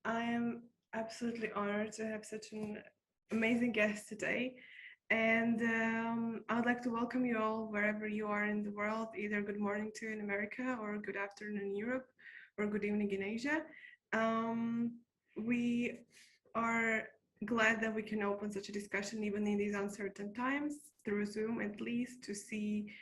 I am absolutely honored to have such an amazing guest today. And I would like to welcome you all wherever you are in the world, either good morning to in America, or good afternoon in Europe, or good evening in Asia. Um, we are glad that we can open such a discussion, even in these uncertain times, through Zoom at least, to see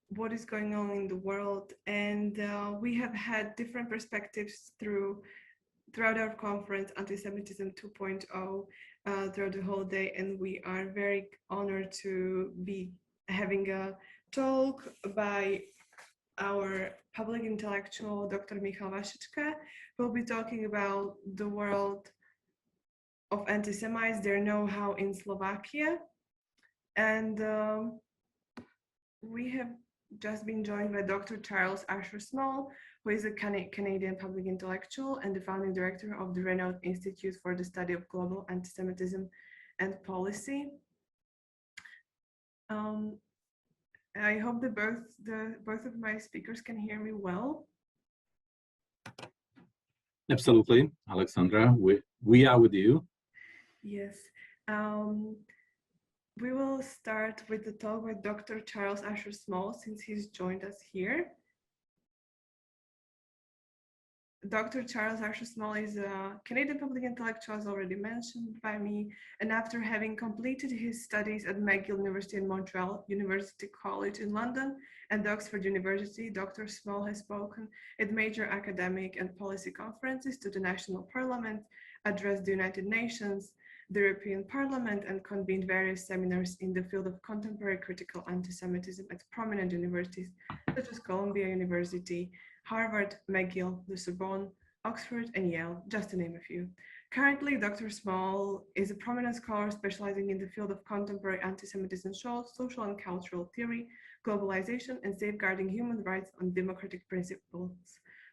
what is going on in the world. And we have had different perspectives throughout our conference, Antisemitism 2.0, throughout the whole day. And we are very honored to be having a talk by our public intellectual, Dr. Michal Vašečka, who will be talking about the world of anti-Semites, their know-how in Slovakia. And we have just been joined by Dr. Charles Asher Small, who is a Canadian public intellectual and the founding director of the renowned Institute for the Study of Global Antisemitism and Policy. I hope that both of my speakers can hear me well. Absolutely, Alexandra. We are with you. Yes. We will start with the talk with Dr. Charles Asher Small, since he's joined us here. Dr. Charles Asher Small is a Canadian public intellectual, as already mentioned by me, and after having completed his studies at McGill University in Montreal, University College in London, and Oxford University, Dr. Small has spoken at major academic and policy conferences to the National Parliament, addressed the United Nations, the European Parliament, and convened various seminars in the field of contemporary critical anti-Semitism at prominent universities such as Columbia University, Harvard, McGill, the Sorbonne, Oxford, and Yale, just to name a few. Currently, Dr. Small is a prominent scholar specializing in the field of contemporary anti-Semitism, social and cultural theory, globalization, and safeguarding human rights on democratic principles.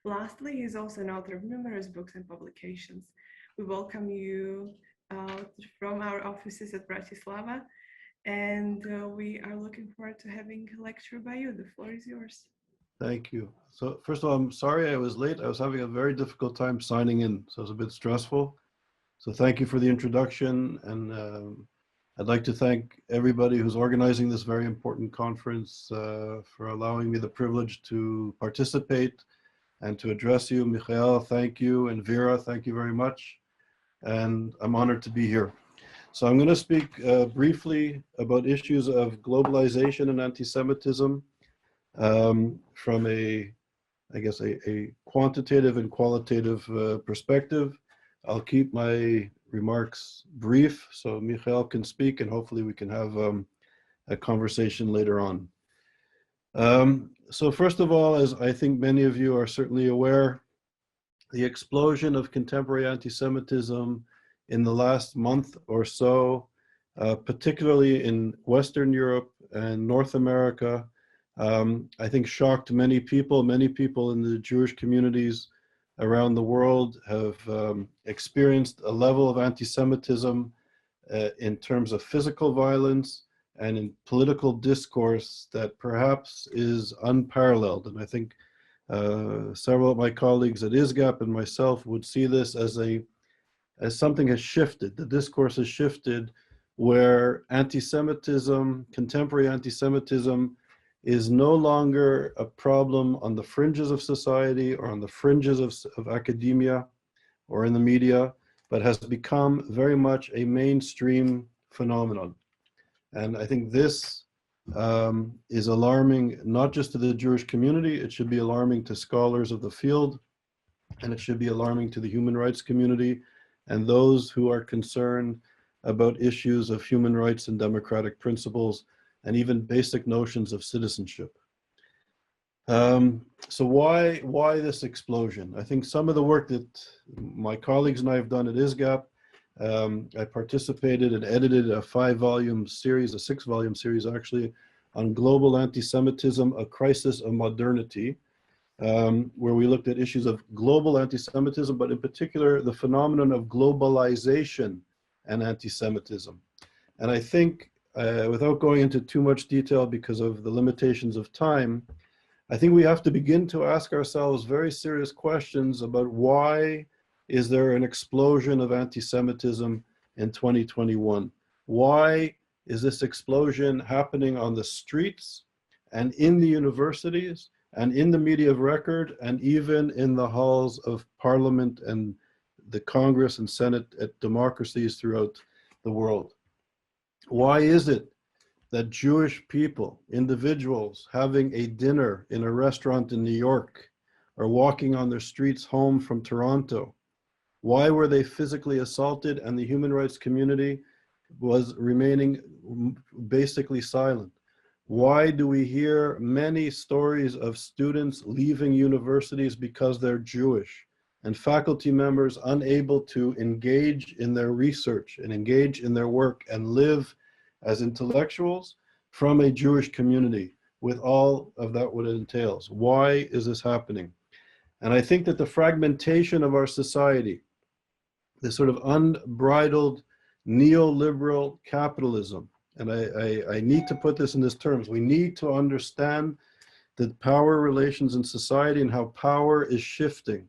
Lastly, he is also an author of numerous books and publications. We welcome you from our offices at Bratislava, and we are looking forward to having a lecture by you. The floor is yours. Thank you. So first of all, I'm sorry I was late. I was having a very difficult time signing in, so it was a bit stressful. So thank you for the introduction, and I'd like to thank everybody who's organizing this very important conference for allowing me the privilege to participate and to address you. Michael, thank you, and Vera, thank you very much. And I'm honored to be here. So I'm going to speak briefly about issues of globalization and anti-Semitism from a quantitative and qualitative perspective. I'll keep my remarks brief so Michael can speak, and hopefully we can have a conversation later on. So first of all, as I think many of you are certainly aware, the explosion of contemporary anti-Semitism in the last month or so, particularly in Western Europe and North America, I think shocked many people. Many people in the Jewish communities around the world have experienced a level of anti-Semitism in terms of physical violence and in political discourse that perhaps is unparalleled. And I think several of my colleagues at ISGAP and myself would see this as something has shifted. The discourse has shifted where anti-Semitism, contemporary anti-Semitism, is no longer a problem on the fringes of society or on the fringes of academia or in the media, but has become very much a mainstream phenomenon. And I think this is alarming, not just to the Jewish community, it should be alarming to scholars of the field, and it should be alarming to the human rights community and those who are concerned about issues of human rights and democratic principles and even basic notions of citizenship. So why this explosion? I think some of the work that my colleagues and I have done at ISGAP, I participated and edited a 5-volume series, a 6-volume series actually, on global anti-Semitism, a crisis of modernity, where we looked at issues of global anti-Semitism, but in particular, the phenomenon of globalization and anti-Semitism. And I think, without going into too much detail because of the limitations of time, I think we have to begin to ask ourselves very serious questions about why is there an explosion of anti-Semitism in 2021? Why is this explosion happening on the streets and in the universities and in the media of record and even in the halls of parliament and the Congress and Senate at democracies throughout the world? Why is it that Jewish people, individuals having a dinner in a restaurant in New York or walking on their streets home from Toronto, why were they physically assaulted and the human rights community was remaining basically silent? Why do we hear many stories of students leaving universities because they're Jewish and faculty members unable to engage in their research and engage in their work and live as intellectuals from a Jewish community with all of that what it entails? Why is this happening? And I think that the fragmentation of our society, this sort of unbridled neoliberal capitalism, and I need to put this in these terms, we need to understand the power relations in society and how power is shifting.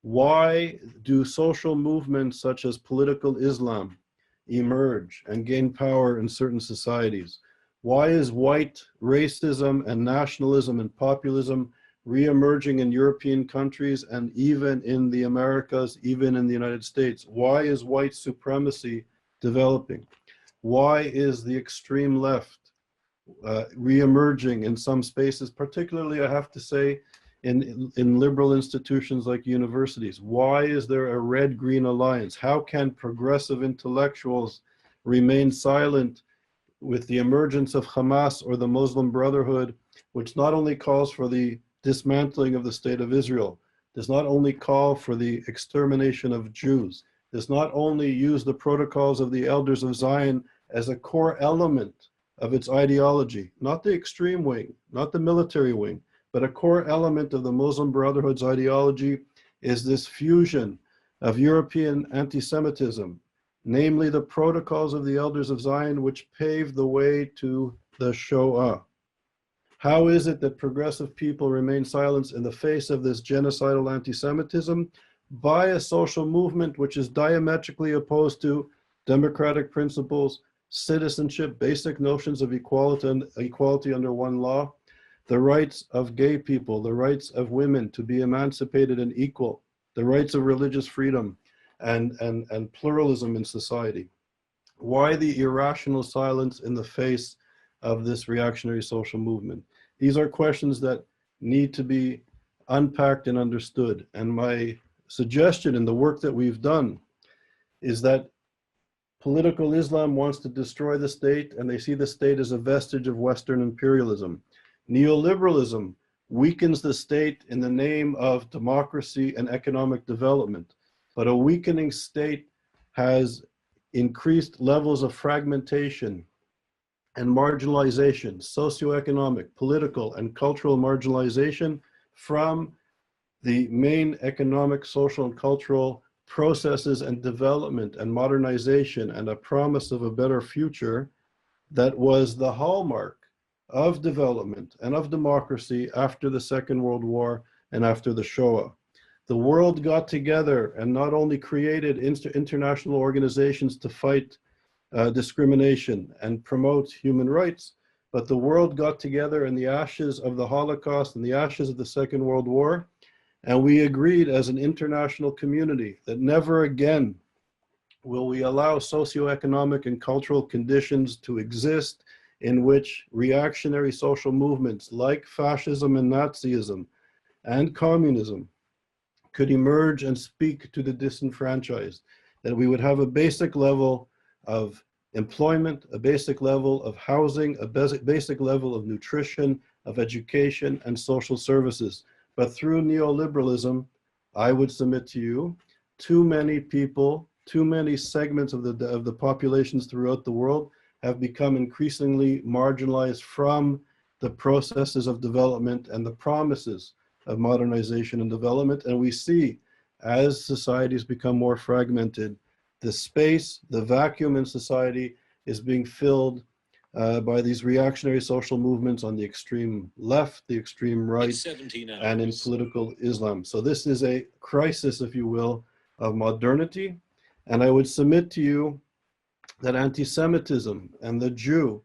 Why do social movements such as political Islam emerge and gain power in certain societies? Why is white racism and nationalism and populism re-emerging in European countries and even in the Americas, even in the United States? Why is white supremacy developing? Why is the extreme left re-emerging in some spaces, particularly, I have to say, in liberal institutions like universities? Why is there a red-green alliance? How can progressive intellectuals remain silent with the emergence of Hamas or the Muslim Brotherhood, which not only calls for the dismantling of the state of Israel, does not only call for the extermination of Jews, does not only use the protocols of the elders of Zion as a core element of its ideology, not the extreme wing, not the military wing, but a core element of the Muslim Brotherhood's ideology is this fusion of European anti-Semitism, namely the protocols of the elders of Zion, which paved the way to the Shoah. How is it that progressive people remain silent in the face of this genocidal anti-Semitism by a social movement which is diametrically opposed to democratic principles, citizenship, basic notions of equality under one law, the rights of gay people, the rights of women to be emancipated and equal, the rights of religious freedom and pluralism in society? Why the irrational silence in the face of this reactionary social movement? These are questions that need to be unpacked and understood. And my suggestion in the work that we've done is that political Islam wants to destroy the state, and they see the state as a vestige of Western imperialism. Neoliberalism weakens the state in the name of democracy and economic development, but a weakening state has increased levels of fragmentation and marginalization, socioeconomic, political, and cultural marginalization from the main economic, social, and cultural processes and development and modernization and a promise of a better future that was the hallmark of development and of democracy after the Second World War and after the Shoah. The world got together and not only created international organizations to fight discrimination and promote human rights, but the world got together in the ashes of the Holocaust and the ashes of the Second World War, and we agreed as an international community that never again will we allow socioeconomic and cultural conditions to exist in which reactionary social movements like fascism and Nazism and communism could emerge and speak to the disenfranchised, that we would have a basic level of employment, a basic level of housing, a basic level of nutrition, of education and social services. But through neoliberalism, I would submit to you, too many people, too many segments of the populations throughout the world have become increasingly marginalized from the processes of development and the promises of modernization and development. And we see, as societies become more fragmented, the space, the vacuum in society is being filled by these reactionary social movements on the extreme left, the extreme right, and in political Islam. So this is a crisis, if you will, of modernity. And I would submit to you that anti-Semitism and the Jew,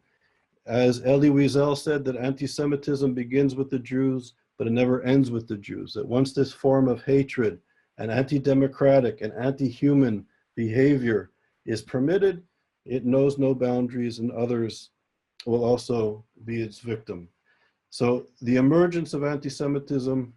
as Elie Wiesel said, that anti-Semitism begins with the Jews, but it never ends with the Jews. That once this form of hatred and anti-democratic and anti-human behavior is permitted, it knows no boundaries, and others will also be its victim. So the emergence of anti-Semitism,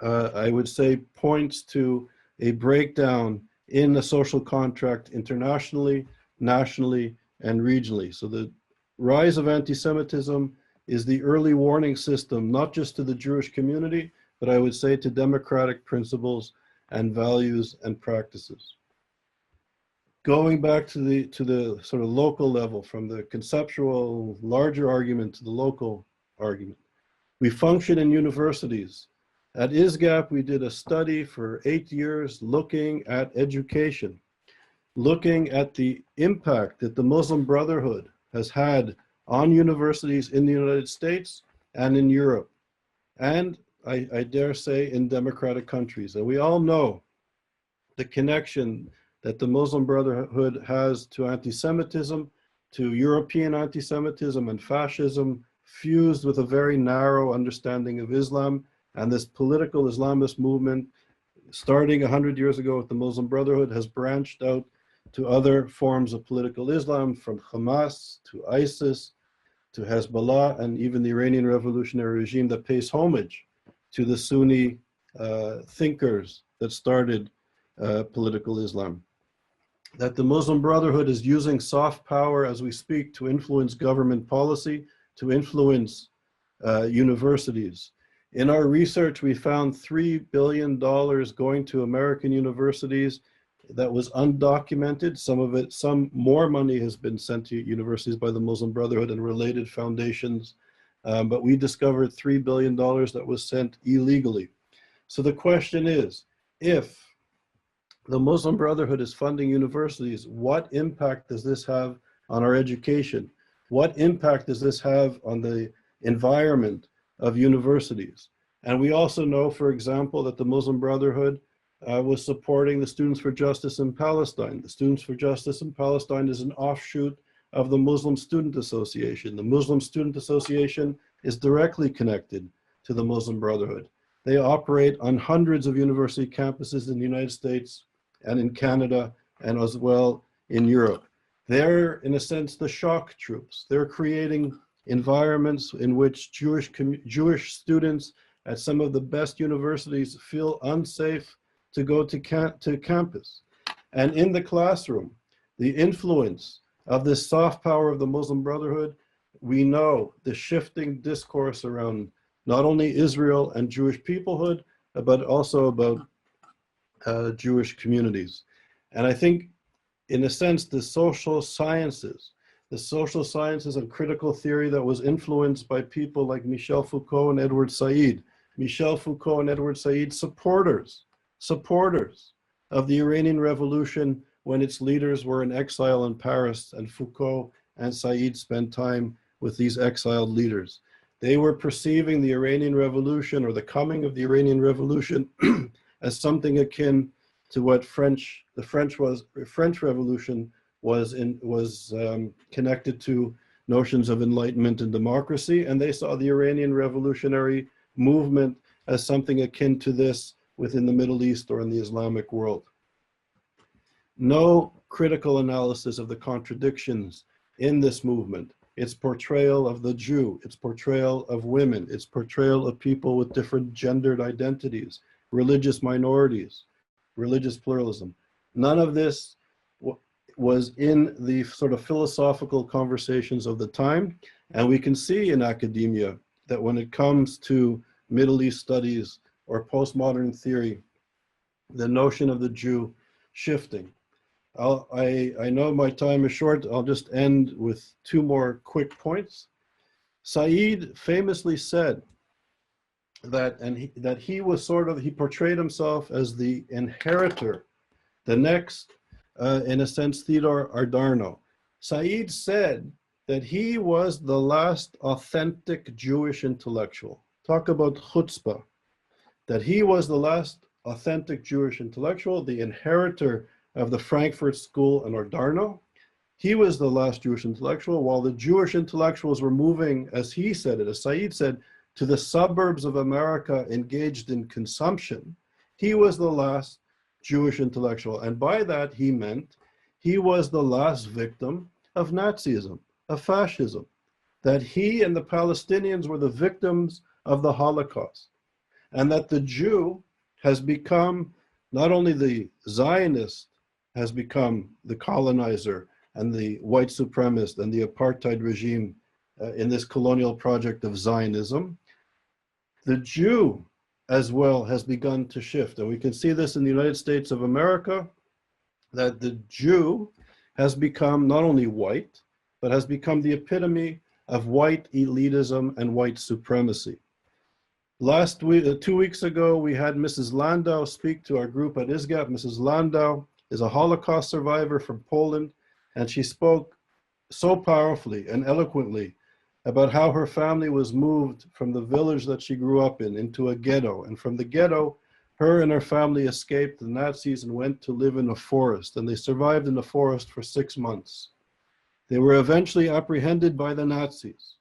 I would say, points to a breakdown in the social contract internationally, nationally, and regionally. So the rise of anti-Semitism is the early warning system, not just to the Jewish community, but I would say to democratic principles and values and practices. Going back to the sort of local level, from the conceptual larger argument to the local argument, we function in universities. At ISGAP, we did a study for 8 years looking at education, looking at the impact that the Muslim Brotherhood has had on universities in the United States and in Europe, and I dare say in democratic countries. And we all know the connection that the Muslim Brotherhood has to anti-Semitism, to European anti-Semitism and fascism, fused with a very narrow understanding of Islam. And this political Islamist movement, starting 100 years ago with the Muslim Brotherhood, has branched out to other forms of political Islam, from Hamas to ISIS to Hezbollah, and even the Iranian revolutionary regime that pays homage to the Sunni thinkers that started political Islam. That the Muslim Brotherhood is using soft power as we speak to influence government policy, to influence universities. In our research, we found $3 billion going to American universities that was undocumented. Some more money has been sent to universities by the Muslim Brotherhood and related foundations, but we discovered $3 billion that was sent illegally. So the question is, if the Muslim Brotherhood is funding universities, what impact does this have on our education? What impact does this have on the environment of universities? And we also know, for example, that the Muslim Brotherhood was supporting the Students for Justice in Palestine. The Students for Justice in Palestine is an offshoot of the Muslim Student Association. The Muslim Student Association is directly connected to the Muslim Brotherhood. They operate on hundreds of university campuses in the United States and in Canada, and as well in Europe. They're, in a sense, the shock troops. They're creating environments in which Jewish students at some of the best universities feel unsafe to go to campus. And in the classroom, the influence of this soft power of the Muslim Brotherhood, we know the shifting discourse around not only Israel and Jewish peoplehood, but also about Jewish communities. And I think, in a sense, the social sciences and critical theory that was influenced by people like Michel Foucault and Edward Said. Michel Foucault and Edward Said, supporters of the Iranian Revolution when its leaders were in exile in Paris, and Foucault and Said spent time with these exiled leaders. They were perceiving the Iranian Revolution, or the coming of the Iranian Revolution, as something akin to what the French Revolution was connected to notions of enlightenment and democracy, and they saw the Iranian revolutionary movement as something akin to this within the Middle East or in the Islamic world. No critical analysis of the contradictions in this movement, its portrayal of the Jew, its portrayal of women, its portrayal of people with different gendered identities, religious minorities, religious pluralism. None of this was in the sort of philosophical conversations of the time. And we can see in academia that when it comes to Middle East studies or postmodern theory, the notion of the Jew shifting. I know my time is short. I'll just end with two more quick points. Said famously said that, he portrayed himself as the inheritor, the next, in a sense, Theodor Adorno. Said said that he was the last authentic Jewish intellectual. Talk about chutzpah. That he was the last authentic Jewish intellectual, the inheritor of the Frankfurt School in Adorno. He was the last Jewish intellectual, while the Jewish intellectuals were moving, as he said it, as Said said, to the suburbs of America engaged in consumption. He was the last Jewish intellectual. And by that, he meant he was the last victim of Nazism, of fascism, that he and the Palestinians were the victims of the Holocaust, and that the Jew has become, not only the Zionist has become the colonizer and the white supremacist and the apartheid regime in this colonial project of Zionism, the Jew as well has begun to shift. And we can see this in the United States of America, that the Jew has become not only white, but has become the epitome of white elitism and white supremacy. Last week, 2 weeks ago, we had Mrs. Landau speak to our group at ISGAP. Mrs. Landau is a Holocaust survivor from Poland, and she spoke so powerfully and eloquently about how her family was moved from the village that she grew up in into a ghetto. And from the ghetto, her and her family escaped the Nazis and went to live in a forest. And they survived in the forest for 6 months. They were eventually apprehended by the Nazis.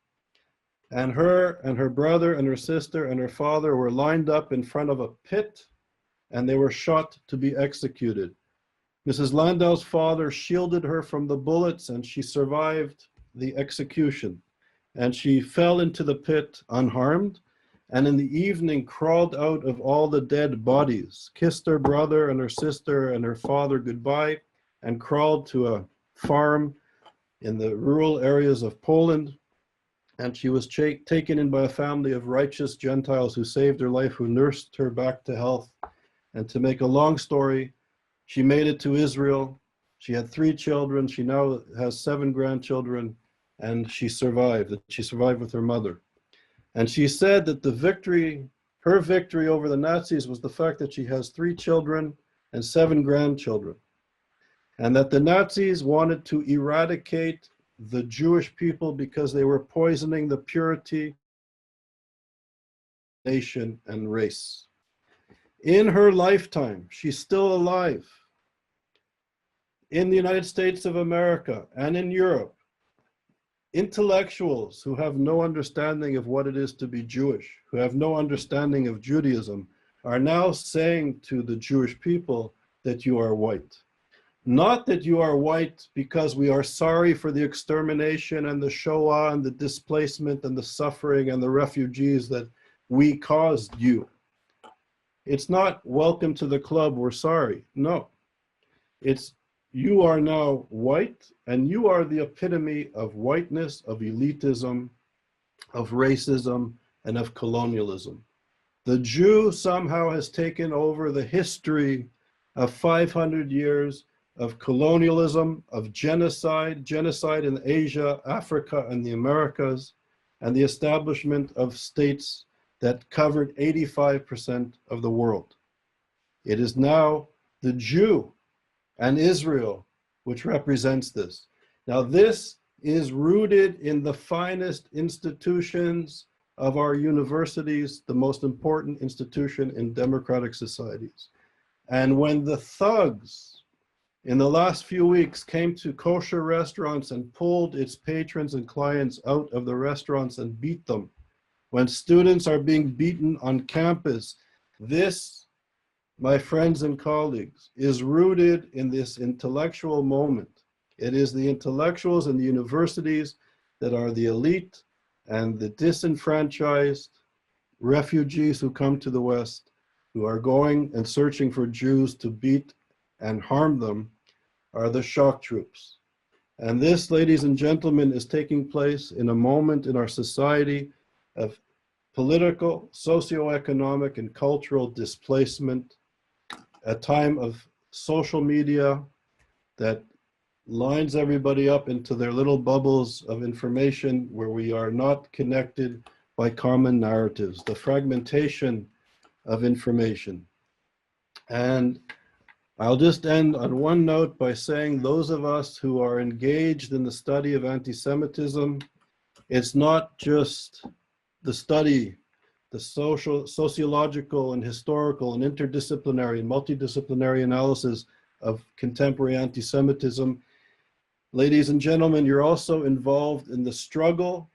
And her brother and her sister and her father were lined up in front of a pit, and they were shot to be executed. Mrs. Landau's father shielded her from the bullets, and she survived the execution. And she fell into the pit unharmed, and in the evening crawled out of all the dead bodies, kissed her brother and her sister and her father goodbye, and crawled to a farm in the rural areas of Poland. And she was taken in by a family of righteous Gentiles who saved her life, who nursed her back to health. And to make a long story, she made it to Israel. She had 3 children. She now has 7 grandchildren, and she survived. She survived with her mother. And she said that her victory over the Nazis was the fact that she has 3 children and 7 grandchildren. And that the Nazis wanted to eradicate the Jewish people because they were poisoning the purity, nation, and race. In her lifetime, she's still alive. In the United States of America and in Europe, intellectuals who have no understanding of what it is to be Jewish, who have no understanding of Judaism, are now saying to the Jewish people that you are white. Not that you are white because we are sorry for the extermination and the Shoah and the displacement and the suffering and the refugees that we caused you. It's not welcome to the club, we're sorry. No, it's you are now white, and you are the epitome of whiteness, of elitism, of racism, and of colonialism. The Jew somehow has taken over the history of 500 years of colonialism, of genocide in Asia, Africa, and the Americas, and the establishment of states that covered 85% of the world. It is now the Jew and Israel which represents this. Now, this is rooted in the finest institutions of our universities, the most important institution in democratic societies. And when the thugs in the last few weeks came to kosher restaurants and pulled its patrons and clients out of the restaurants and beat them, when students are being beaten on campus, this, my friends and colleagues, is rooted in this intellectual moment. It is the intellectuals in the universities that are the elite and the disenfranchised refugees who come to the West, who are going and searching for Jews to beat and harm them, are the shock troops. And this, ladies and gentlemen, is taking place in a moment in our society of political, socioeconomic, and cultural displacement, a time of social media that lines everybody up into their little bubbles of information where we are not connected by common narratives, the fragmentation of information. And I'll just end on one note by saying those of us who are engaged in the study of anti-Semitism, it's not just the study the sociological and historical and interdisciplinary and multidisciplinary analysis of contemporary anti-Semitism. Ladies and gentlemen, you're also involved in the struggle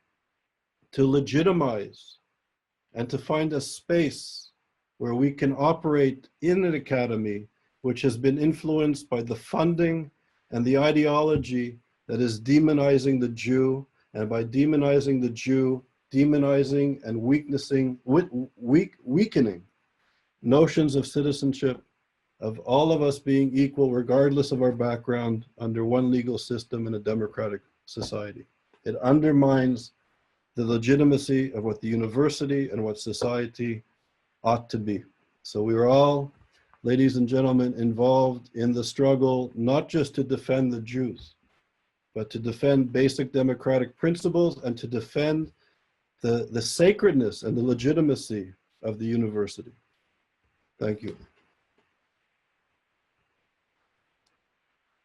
to legitimize and to find a space where we can operate in an academy which has been influenced by the funding and the ideology that is demonizing the Jew, and by demonizing the Jew, demonizing and weakening notions of citizenship, of all of us being equal regardless of our background under one legal system in a democratic society. It undermines the legitimacy of what the university and what society ought to be. So we are all, ladies and gentlemen, involved in the struggle, not just to defend the Jews, but to defend basic democratic principles and to defend the sacredness and the legitimacy of the university. Thank you.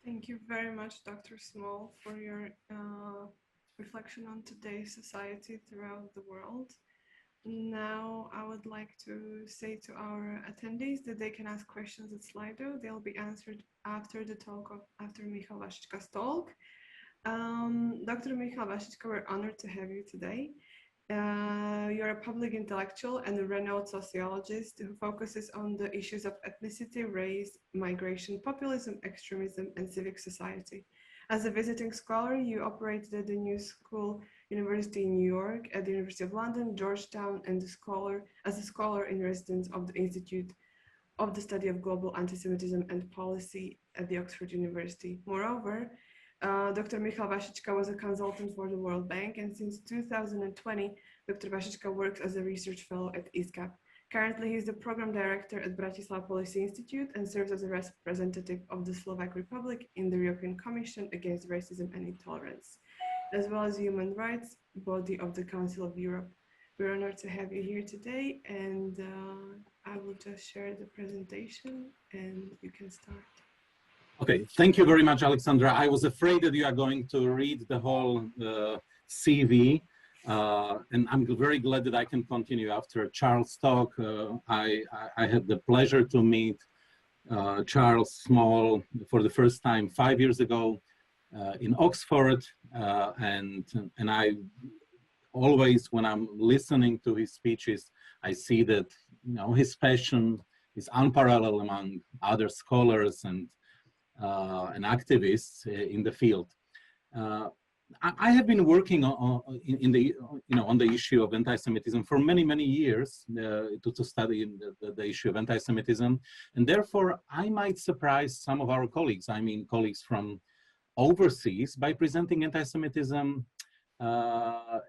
Thank you very much, Dr. Small, for your reflection on today's society throughout the world. Now, I would like to say to our attendees that they can ask questions at Slido. They'll be answered after the talk after Michal Vašečka's talk. Dr. Michal Vašečka, we're honored to have you today. You're a public intellectual and a renowned sociologist who focuses on the issues of ethnicity, race, migration, populism, extremism, and civic society. As a visiting scholar, you operated at the New School University in New York, at the University of London, Georgetown, and as a scholar in residence of the Institute of the Study of Global Antisemitism and Policy at the Oxford University. Moreover, Dr. Michal Vašečka was a consultant for the World Bank, and since 2020, Dr. Vašečka works as a research fellow at ISCAP. Currently, he is the program director at Bratislava Policy Institute and serves as a representative of the Slovak Republic in the European Commission Against Racism and Intolerance, as well as human rights body of the Council of Europe. We're honored to have you here today, and I will just share the presentation and you can start. Okay, thank you very much, Alexandra. I was afraid that you are going to read the whole CV, and I'm very glad that I can continue after Charles' talk. I had the pleasure to meet Charles Small for the first time 5 years ago in Oxford, and I always, when I'm listening to his speeches, I see that his passion is unparalleled among other scholars and activists in the field. I have been working on the issue of anti-Semitism for many years to study the issue of anti-Semitism, and therefore I might surprise some of our colleagues. I mean, colleagues from overseas by presenting anti-Semitism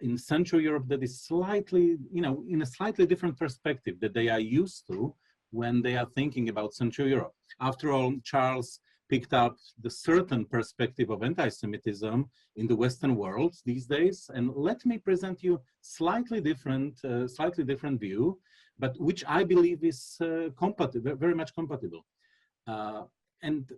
in Central Europe that is slightly, in a slightly different perspective that they are used to when they are thinking about Central Europe. After all, Charles picked up the certain perspective of anti-Semitism in the Western world these days, and let me present you slightly different view, but which I believe is compatible, very much compatible. And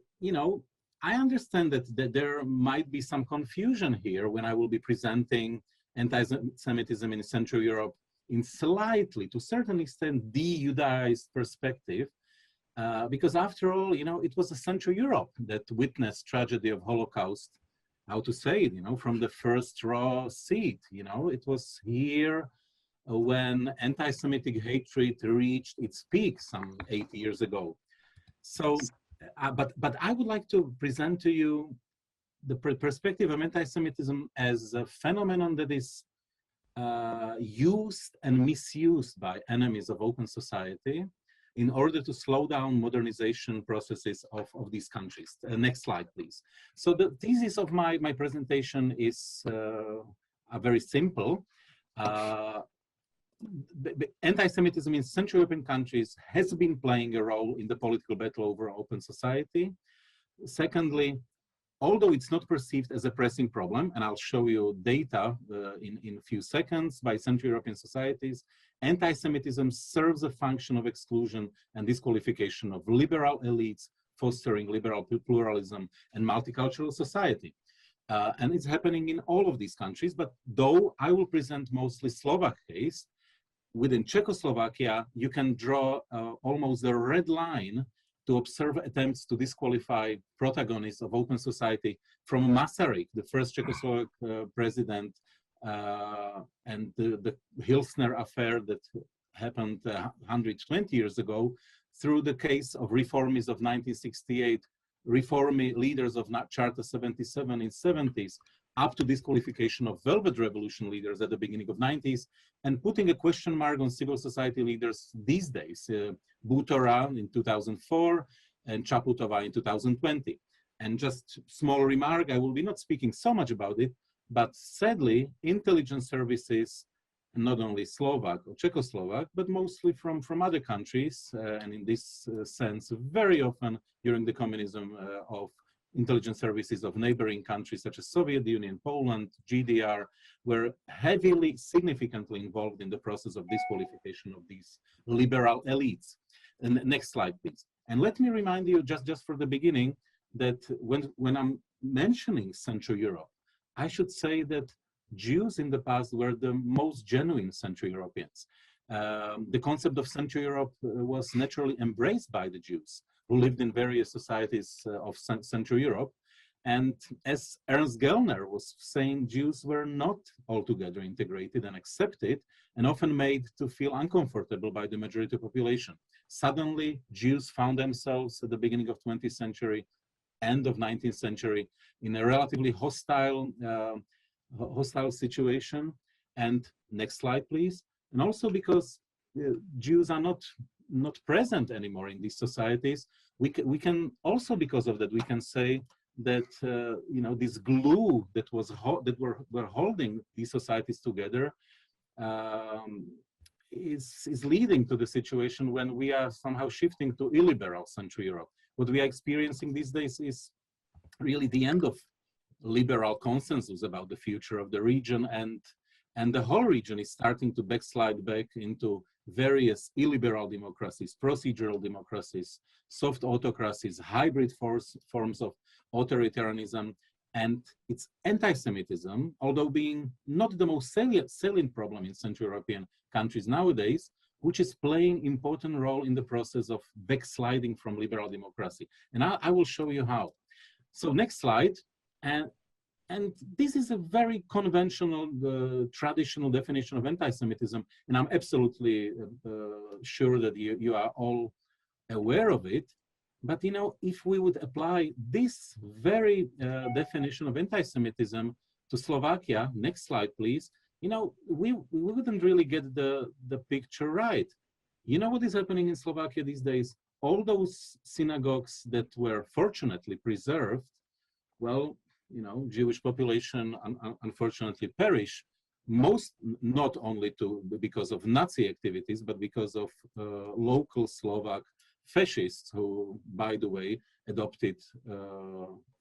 I understand that there might be some confusion here when I will be presenting anti-Semitism in Central Europe in slightly, to a certain extent, de-Judaized perspective. Because after all, it was a Central Europe that witnessed tragedy of Holocaust, how to say it, from the first raw seed. It was here when anti-Semitic hatred reached its peak some 8 years ago. So, but I would like to present to you the perspective of anti-Semitism as a phenomenon that is used and misused by enemies of open society in order to slow down modernization processes of these countries. Next slide, please. So the thesis of my presentation is very simple. Anti-Semitism in Central European countries has been playing a role in the political battle over open society. Secondly, although it's not perceived as a pressing problem, and I'll show you data in a few seconds by Central European societies, anti-Semitism serves a function of exclusion and disqualification of liberal elites, fostering liberal pluralism and multicultural society. And it's happening in all of these countries, but though I will present mostly Slovak case, within Czechoslovakia, you can draw almost a red line to observe attempts to disqualify protagonists of open society from Masaryk, the first Czechoslovak president, and the Hilsner affair that happened 120 years ago, through the case of reformists of 1968, reformy leaders of Charter 77 in 70s, up to disqualification of Velvet Revolution leaders at the beginning of 90s, and putting a question mark on civil society leaders these days, Butora in 2004 and Chaputova in 2020. And just small remark, I will be not speaking so much about it, but sadly, intelligence services, not only Slovak or Czechoslovak, but mostly from other countries, and in this sense, very often during the communism of intelligence services of neighboring countries such as Soviet Union, Poland, GDR, were heavily, significantly involved in the process of disqualification of these liberal elites. And next slide, please. And let me remind you, just for the beginning, that when I'm mentioning Central Europe, I should say that Jews in the past were the most genuine Central Europeans. The concept of Central Europe was naturally embraced by the Jews who lived in various societies of Central Europe. And as Ernst Gellner was saying, Jews were not altogether integrated and accepted, and often made to feel uncomfortable by the majority population. Suddenly, Jews found themselves at the beginning of 20th century, end of 19th century, in a relatively hostile situation. And next slide, please. And also because Jews are not present anymore in these societies, we can also, because of that, we can say that this glue that were holding these societies together is leading to the situation when we are somehow shifting to illiberal Central Europe. What we are experiencing these days is really the end of liberal consensus about the future of the region, and the whole region is starting to backslide back into various illiberal democracies, procedural democracies, soft autocracies, hybrid forms of authoritarianism. And it's anti-Semitism, although being not the most salient problem in Central European countries nowadays, which is playing important role in the process of backsliding from liberal democracy. And I will show you how. So next slide. And this is a very conventional, traditional definition of anti-Semitism, and I'm absolutely sure that you are all aware of it. But if we would apply this very definition of anti-Semitism to Slovakia, next slide, please, we wouldn't really get the picture right. You know what is happening in Slovakia these days? All those synagogues that were fortunately preserved, well, Jewish population unfortunately perish, not only because of Nazi activities, but because of local Slovak fascists who, by the way, adopted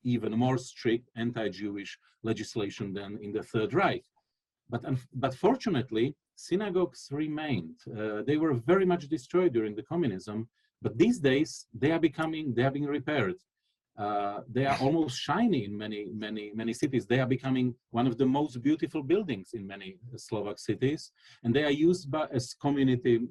even more strict anti-Jewish legislation than in the Third Reich. But fortunately, synagogues remained. They were very much destroyed during the communism, but these days they are being repaired. They are almost shiny in many cities. They are becoming one of the most beautiful buildings in many Slovak cities, and they are used as community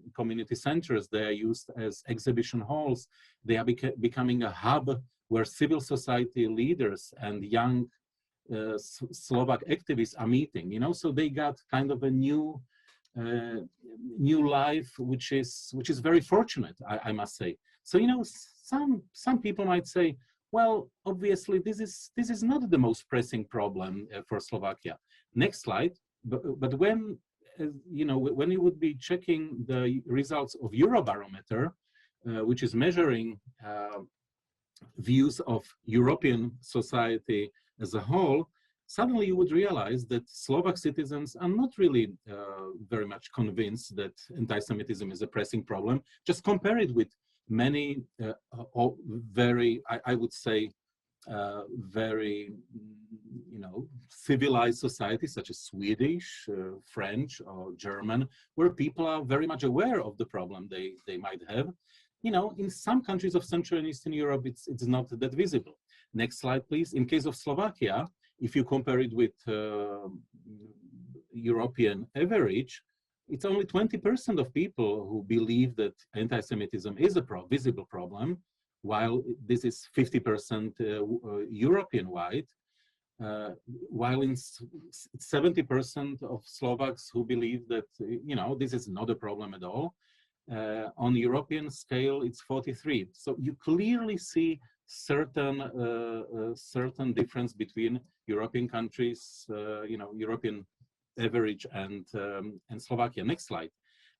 centers. They are used as exhibition halls. They are becoming a hub where civil society leaders and young Slovak activists are meeting. So they got kind of a new life, which is very fortunate, I must say. So some people might say, well, obviously, this is not the most pressing problem for Slovakia. Next slide. But when when you would be checking the results of Eurobarometer, which is measuring views of European society as a whole, suddenly you would realize that Slovak citizens are not really very much convinced that anti-Semitism is a pressing problem. Just compare it with many very, I would say, very, civilized societies such as Swedish, French, or German, where people are very much aware of the problem they might have. In some countries of Central and Eastern Europe, it's not that visible. Next slide, please. In case of Slovakia, if you compare it with European average, it's only 20% of people who believe that anti-Semitism is a visible problem, while this is 50% European-wide, while in 70% of Slovaks who believe that, this is not a problem at all. On European scale, it's 43. So you clearly see certain difference between European countries, European average and Slovakia. Next slide.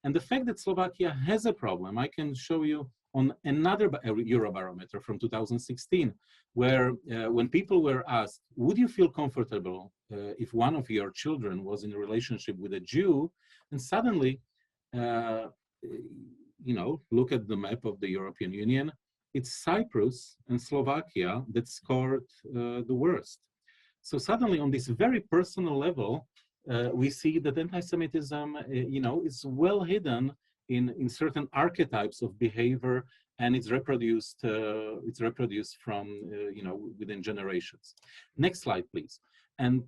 And the fact that Slovakia has a problem, I can show you on another Eurobarometer from 2016, where when people were asked, would you feel comfortable if one of your children was in a relationship with a Jew? And suddenly, look at the map of the European Union, it's Cyprus and Slovakia that scored the worst. So suddenly on this very personal level, we see that anti-Semitism, is well hidden in certain archetypes of behavior, and it's reproduced from, within generations. Next slide, please. And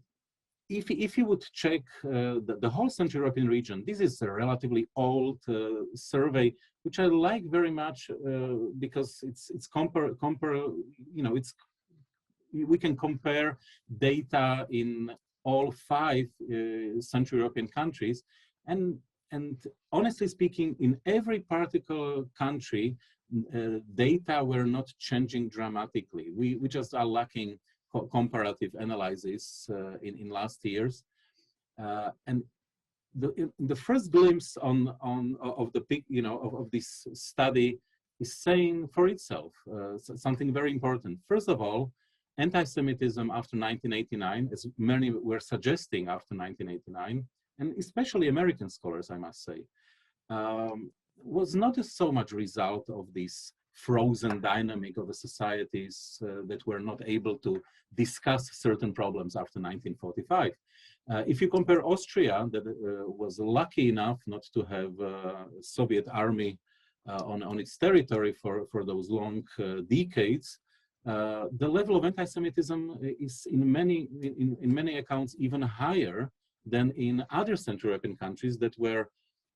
if you would check the whole Central European region, this is a relatively old survey, which I like very much because we can compare data in all 5 Central European countries, and honestly speaking, in every particular country, data were not changing dramatically. We just are lacking comparative analysis in last years, and the first glimpse of this study is saying for itself something very important. First of all, anti-Semitism after 1989, as many were suggesting after 1989, and especially American scholars, I must say, was not so much result of this frozen dynamic of the societies that were not able to discuss certain problems after 1945. If you compare Austria, that was lucky enough not to have a Soviet army on its territory for those long decades, the level of anti-Semitism is in many accounts even higher than in other Central European countries that were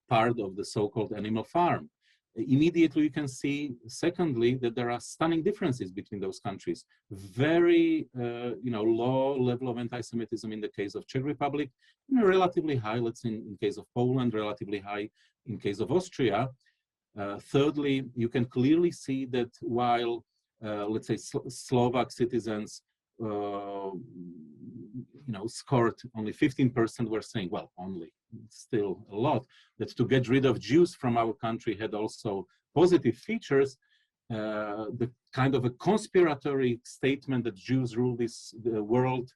part of the so-called animal farm. Immediately you can see, secondly, that there are stunning differences between those countries. Very low level of anti-Semitism in the case of Czech Republic, relatively high, let's say in case of Poland, relatively high in case of Austria. Thirdly, you can clearly see that while let's say Slovak citizens scored only 15%, were saying, well, only, still a lot, that to get rid of Jews from our country had also positive features. The kind of a conspiratory statement that Jews rule the world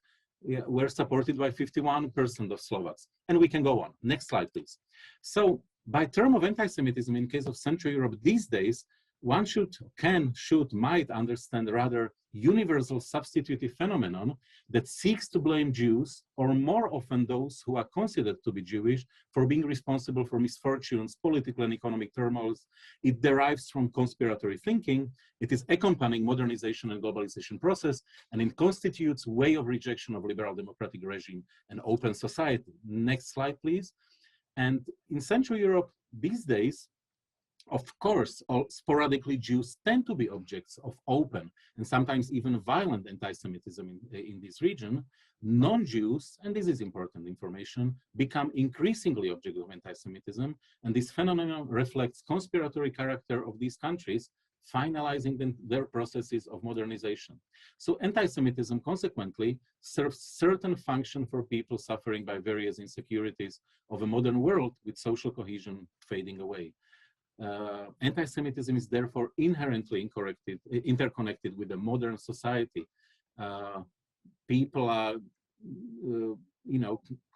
were supported by 51% of Slovaks. And we can go on. Next slide, please. So by term of anti-Semitism in case of Central Europe these days, one might understand a rather universal substitutive phenomenon that seeks to blame Jews, or more often those who are considered to be Jewish, for being responsible for misfortunes, political and economic turmoils. It derives from conspiratory thinking. It is accompanying modernization and globalization process, and it constitutes way of rejection of liberal democratic regime and open society. Next slide, please. And in Central Europe these days, of course, sporadically Jews tend to be objects of open and sometimes even violent anti-Semitism in this region. Non-Jews, and this is important information, become increasingly objects of anti-Semitism, and this phenomenon reflects conspiratory character of these countries, finalizing their processes of modernization. So anti-Semitism consequently serves certain function for people suffering by various insecurities of a modern world with social cohesion fading away. Anti-Semitism is therefore inherently interconnected with the modern society. People are,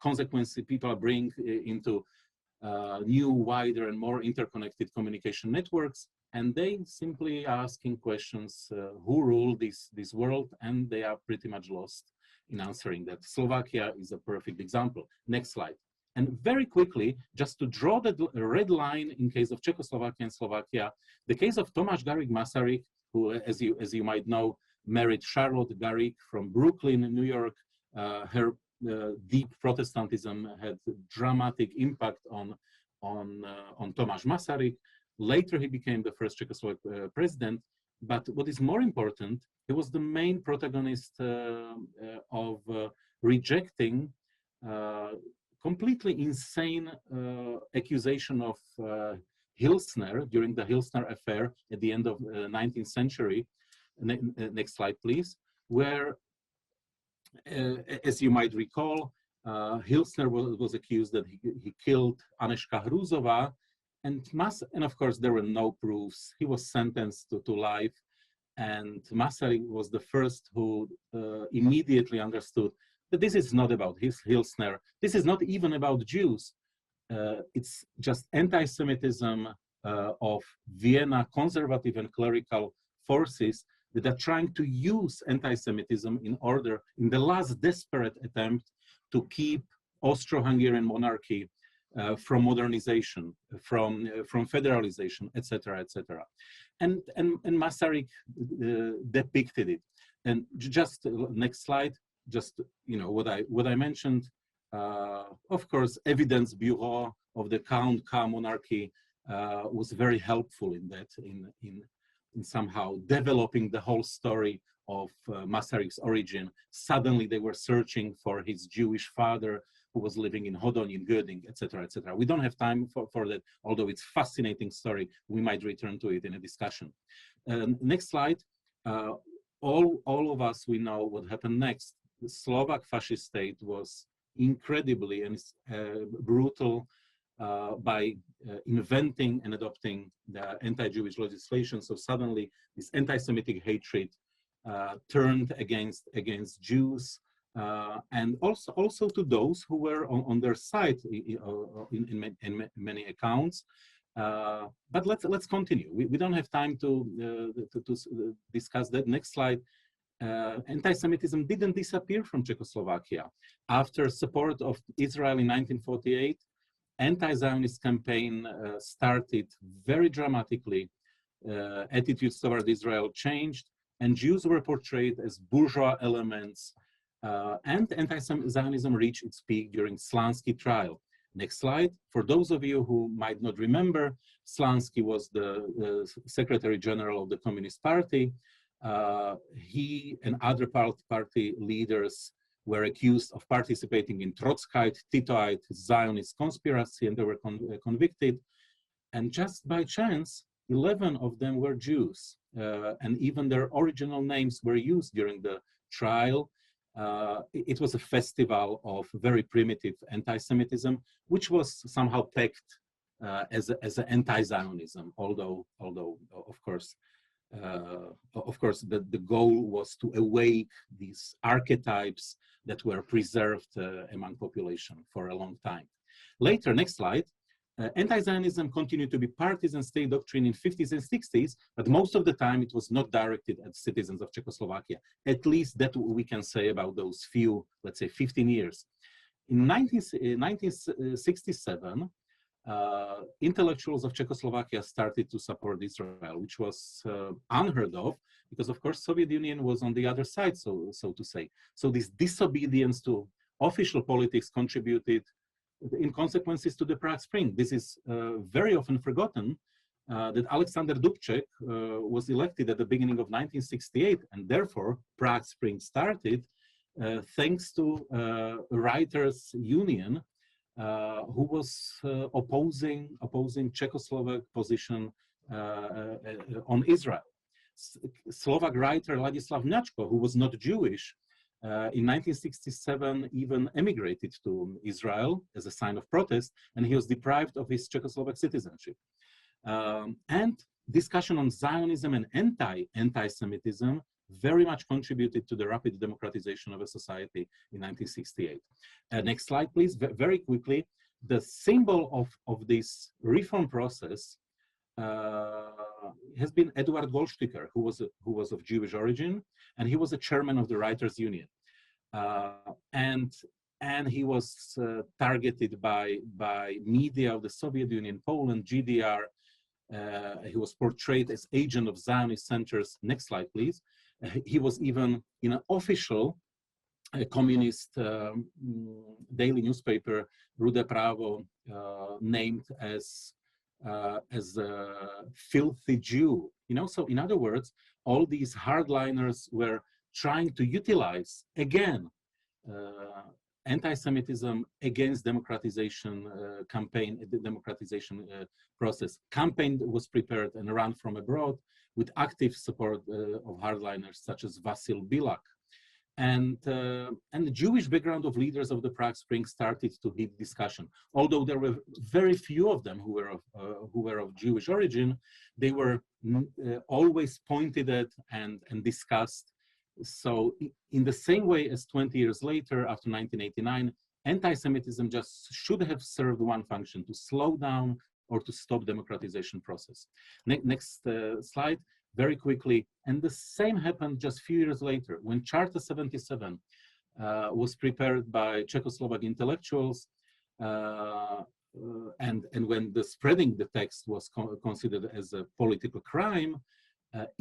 consequently, people are bring into new, wider, and more interconnected communication networks, and they simply asking questions: who rule this world? And they are pretty much lost in answering that. Slovakia is a perfect example. Next slide. And very quickly, just to draw the red line in case of Czechoslovakia and Slovakia, the case of Tomáš Garrigue Masaryk, who, as you might know, married Charlotte Garrigue from Brooklyn, New York. Her deep Protestantism had dramatic impact on on Tomáš Masaryk. Later, he became the first Czechoslovak president. But what is more important, he was the main protagonist of rejecting completely insane accusation of Hilsner during the Hilsner affair at the end of the 19th century. Next slide, please. Where, as you might recall, Hilsner was accused that he killed Aneška Hruzová, and of course there were no proofs. He was sentenced to life, and Masaryk was the first who immediately understood that this is not about Hilsner. This is not even about Jews. It's just anti-Semitism of Vienna conservative and clerical forces that are trying to use anti-Semitism in the last desperate attempt to keep Austro-Hungarian monarchy from modernization, from federalization, etc., etc. And Masaryk depicted it. And just next slide, just what I mentioned. Of course, evidence bureau of the Count K monarchy was very helpful in that, in somehow developing the whole story of Masaryk's origin. Suddenly they were searching for his Jewish father who was living in Hodoń, in Göding, etc., etc. We don't have time for that, although it's a fascinating story. We might return to it in a discussion. Next slide. All of us, we know what happened next. The Slovak fascist state was incredibly and brutal by inventing and adopting the anti-Jewish legislation. So suddenly this anti-Semitic hatred turned against Jews, and also to those who were on their side in many accounts. But let's continue. We don't have time to discuss that. Next slide. Anti-Semitism didn't disappear from Czechoslovakia. After support of Israel in 1948, anti-Zionist campaign started very dramatically. Attitudes toward Israel changed, and Jews were portrayed as bourgeois elements, and anti-Zionism reached its peak during Slansky trial. Next slide. For those of you who might not remember, Slansky was the Secretary General of the Communist Party. He and other party leaders were accused of participating in Trotskyite, Titoite, Zionist conspiracy, and they were convicted. And just by chance, 11 of them were Jews, and even their original names were used during the trial. It was a festival of very primitive anti-Semitism, which was somehow pegged as an anti-Zionism, although of course the goal was to awake these archetypes that were preserved among population for a long time. Later, next slide. Anti-Zionism continued to be partisan state doctrine in 50s and 60s, but most of the time it was not directed at citizens of Czechoslovakia. At least that we can say about those few, let's say 15 years. In 1967, intellectuals of Czechoslovakia started to support Israel, which was unheard of, because of course Soviet Union was on the other side, so to say. So this disobedience to official politics contributed in consequences to the Prague Spring. This is very often forgotten, that Alexander Dubček was elected at the beginning of 1968, and therefore Prague Spring started thanks to Writers' Union, who was opposing Czechoslovak position on Israel. Slovak writer Ladislav Mňačko, who was not Jewish, in 1967 even emigrated to Israel as a sign of protest, and he was deprived of his Czechoslovak citizenship. And discussion on Zionism and anti-Semitism very much contributed to the rapid democratization of a society in 1968. Next slide, please. Very quickly, the symbol of this reform process has been Eduard Goldsticker, who was of Jewish origin, and he was a chairman of the Writers' Union. And he was targeted by media of the Soviet Union, Poland, GDR. He was portrayed as agent of Zionist centers. Next slide, please. He was even in an official a communist daily newspaper, Rude Pravo, named as a filthy Jew. You know, so in other words, all these hardliners were trying to utilize again anti-Semitism against democratization campaign, the democratization process. Campaign was prepared and run from abroad with active support of hardliners such as Vasil Bilak. And the Jewish background of leaders of the Prague Spring started to hit discussion. Although there were very few of them who were of Jewish origin, they were always pointed at and discussed. So in the same way as 20 years later, after 1989, anti-Semitism just should have served one function: to slow down or to stop democratization process. Next slide. Very quickly, and the same happened just a few years later when Charter 77 was prepared by Czechoslovak intellectuals, and when the spreading the text was considered as a political crime.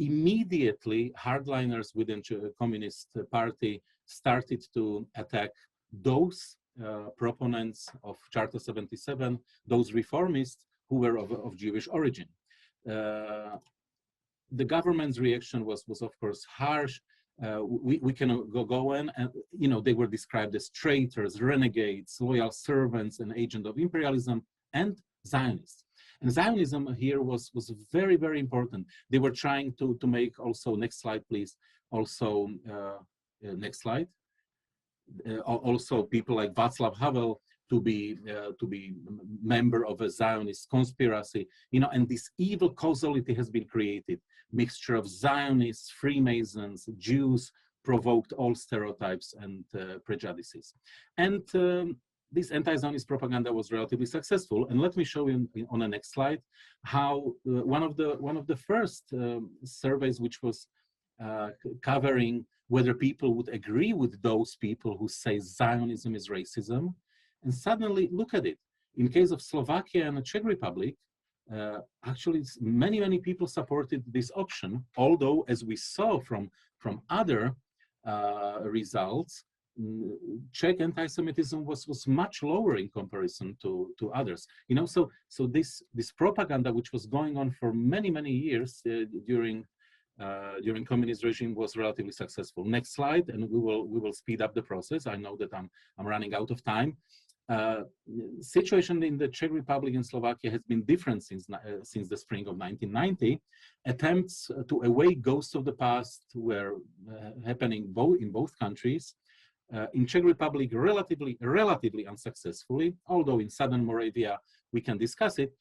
Immediately, hardliners within the Communist Party started to attack those proponents of Charter 77, those reformists who were of Jewish origin. The government's reaction was of course harsh. We can go in, and you know, they were described as traitors, renegades, loyal servants, and agents of imperialism, and Zionists. And Zionism here was very, very important. They were trying to make also, next slide please, also next slide, also people like Václav Havel to be member of a Zionist conspiracy, you know, and this evil causality has been created. Mixture of Zionists, Freemasons, Jews provoked all stereotypes and prejudices. And this anti-Zionist propaganda was relatively successful. And let me show you on the next slide how one of the first surveys, which was covering whether people would agree with those people who say Zionism is racism. And suddenly, look at it. In case of Slovakia and the Czech Republic, actually many people supported this option, although as we saw from other results, Czech anti-Semitism was much lower in comparison to others. You know, so this propaganda, which was going on for many years during communist regime, was relatively successful. Next slide, and we will speed up the process. I know that I'm running out of time. Situation in the Czech Republic and Slovakia has been different since the spring of 1990. Attempts to awake ghosts of the past were happening in both countries. In Czech Republic, relatively unsuccessfully, although in southern Moravia we can discuss it.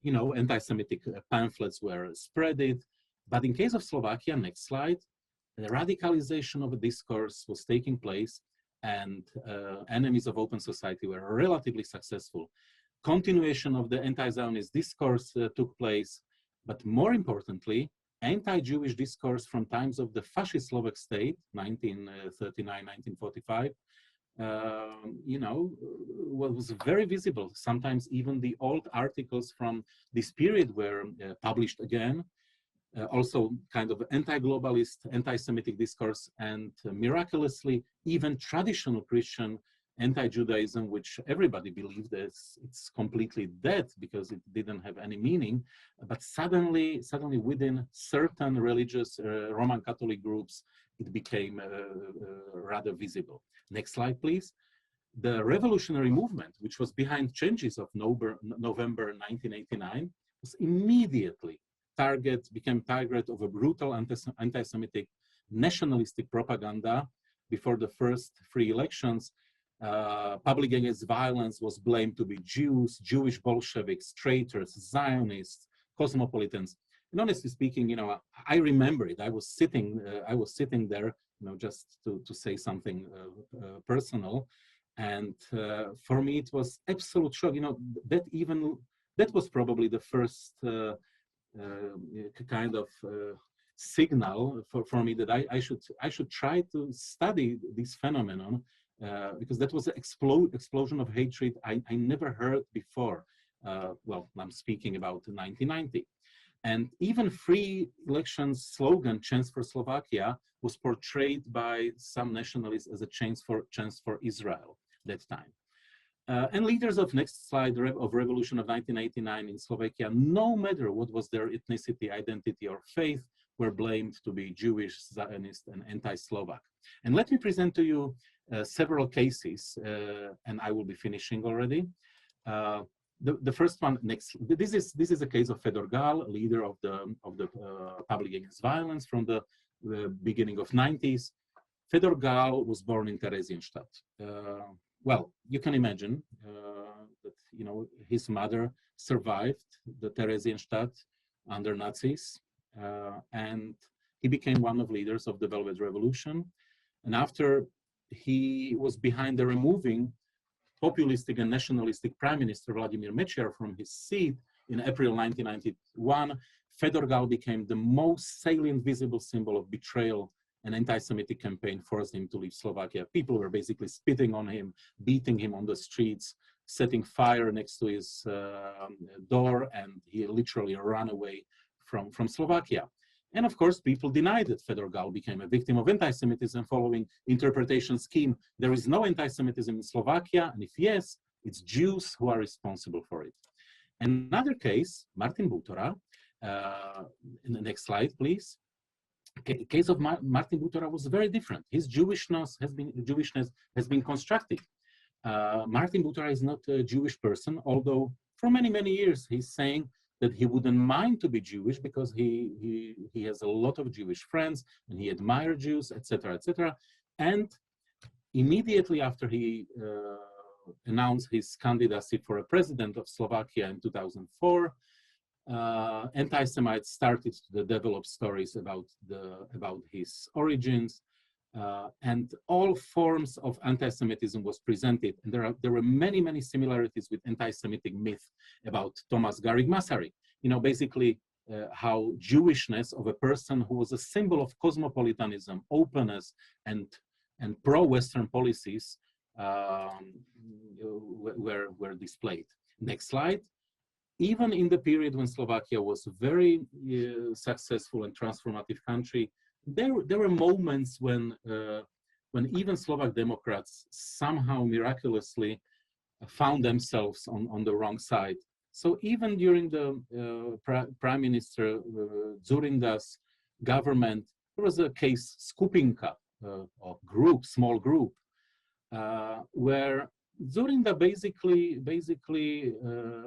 You know, anti-Semitic pamphlets were spreaded. But in case of Slovakia, next slide, the radicalization of a discourse was taking place, and enemies of open society were relatively successful. Continuation of the anti-Zionist discourse took place, but more importantly, anti-Jewish discourse from times of the fascist Slovak state, 1939, 1945, you know, was very visible. Sometimes even the old articles from this period were published again. Also kind of anti-globalist, anti-Semitic discourse, and miraculously, even traditional Christian anti-Judaism, which everybody believed it's completely dead because it didn't have any meaning, but suddenly within certain religious Roman Catholic groups, it became rather visible. Next slide, please. The revolutionary movement, which was behind changes of November 1989, was immediately became target of a brutal anti-Semitic nationalistic propaganda. Before the first free elections, public against violence was blamed to be Jews, Jewish Bolsheviks, traitors, Zionists, cosmopolitans. And honestly speaking, you know, I remember it. I was sitting there, you know, just to say something personal, and for me it was absolute shock. You know, that was probably the first kind of signal for me that I should try to study this phenomenon, because that was an explosion of hatred I never heard before. Well, I'm speaking about 1990. And even free elections slogan, Chance for Slovakia, was portrayed by some nationalists as a chance for Israel that time. And leaders of next slide of revolution of 1989 in Slovakia, no matter what was their ethnicity, identity, or faith, were blamed to be Jewish, Zionist, and anti-Slovak. And let me present to you several cases, and I will be finishing already. The first one next. This is a case of Fedor Gál, leader of the Public Against Violence from the beginning of 90s. Fedor Gál was born in Theresienstadt. Well, you can imagine that his mother survived the Theresienstadt under Nazis, and he became one of the leaders of the Velvet Revolution. And after he was behind the removing populistic and nationalistic Prime Minister Vladimir Mečiar from his seat in April 1991, Fedor Gál became the most salient visible symbol of betrayal and anti-Semitic campaign forced him to leave Slovakia. People were basically spitting on him, beating him on the streets, setting fire next to his door, and he literally ran away from Slovakia. And of course, people denied that Fedor Gál became a victim of anti-Semitism following interpretation scheme. There is no anti-Semitism in Slovakia, and if yes, it's Jews who are responsible for it. Another case, Martin Butora, in the next slide, please. Case of Martin Butora was very different. His Jewishness has been constructed. Martin Butora is not a Jewish person, although for many years he's saying that he wouldn't mind to be Jewish because he has a lot of Jewish friends and he admires Jews, etc., etc. And immediately after he announced his candidacy for a president of Slovakia in 2004, anti-Semites started to develop stories about his origins, and all forms of anti-Semitism was presented. And there were many similarities with anti-Semitic myth about Thomas Garrigue Masaryk. Basically how Jewishness of a person who was a symbol of cosmopolitanism, openness, and pro-Western policies were displayed. Next slide. Even in the period when Slovakia was a very successful and transformative country, there were moments when even Slovak Democrats somehow miraculously found themselves on the wrong side. So even during the Prime Minister Dzurinda's government, there was a case Skupinka, a small group, where Dzurinda basically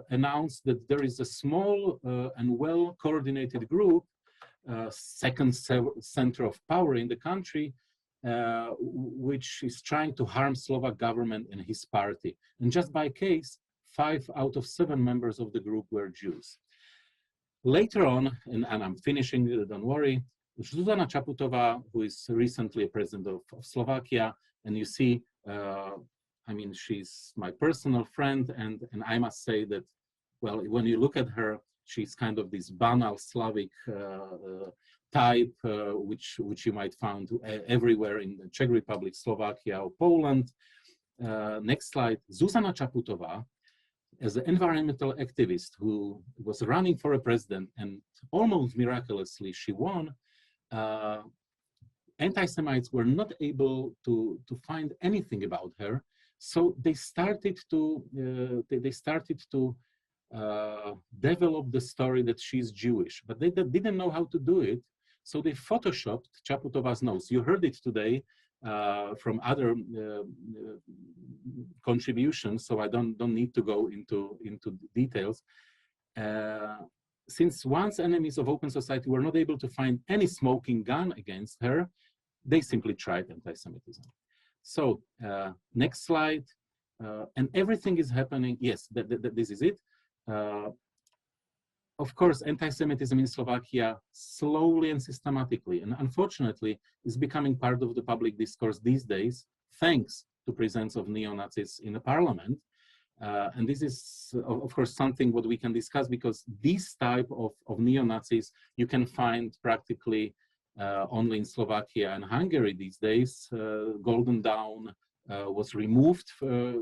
announced that there is a small and well-coordinated group, second center of power in the country, which is trying to harm Slovak government and his party. And just by case, 5 out of 7 members of the group were Jews. Later on, and I'm finishing, don't worry, Zuzana Čaputová, who is recently a president of Slovakia, and you see, I mean, she's my personal friend, and I must say that, well, when you look at her, she's kind of this banal Slavic type, which you might find everywhere in the Czech Republic, Slovakia, or Poland. Next slide. Zuzana Čaputová, as an environmental activist who was running for a president, and almost miraculously she won, anti-Semites were not able to find anything about her. So they started to develop the story that she's Jewish, but they didn't know how to do it. So they photoshopped Čaputová's nose. You heard it today from other contributions, so I don't need to go into details. Since once enemies of open society were not able to find any smoking gun against her, they simply tried anti-Semitism. So next slide, and everything is happening. Yes, this is it. Of course, anti-Semitism in Slovakia slowly and systematically, and unfortunately, is becoming part of the public discourse these days, thanks to presence of neo-Nazis in the parliament. And this is, of course, something what we can discuss, because this type of neo-Nazis you can find practically only in Slovakia and Hungary these days. Golden Dawn was removed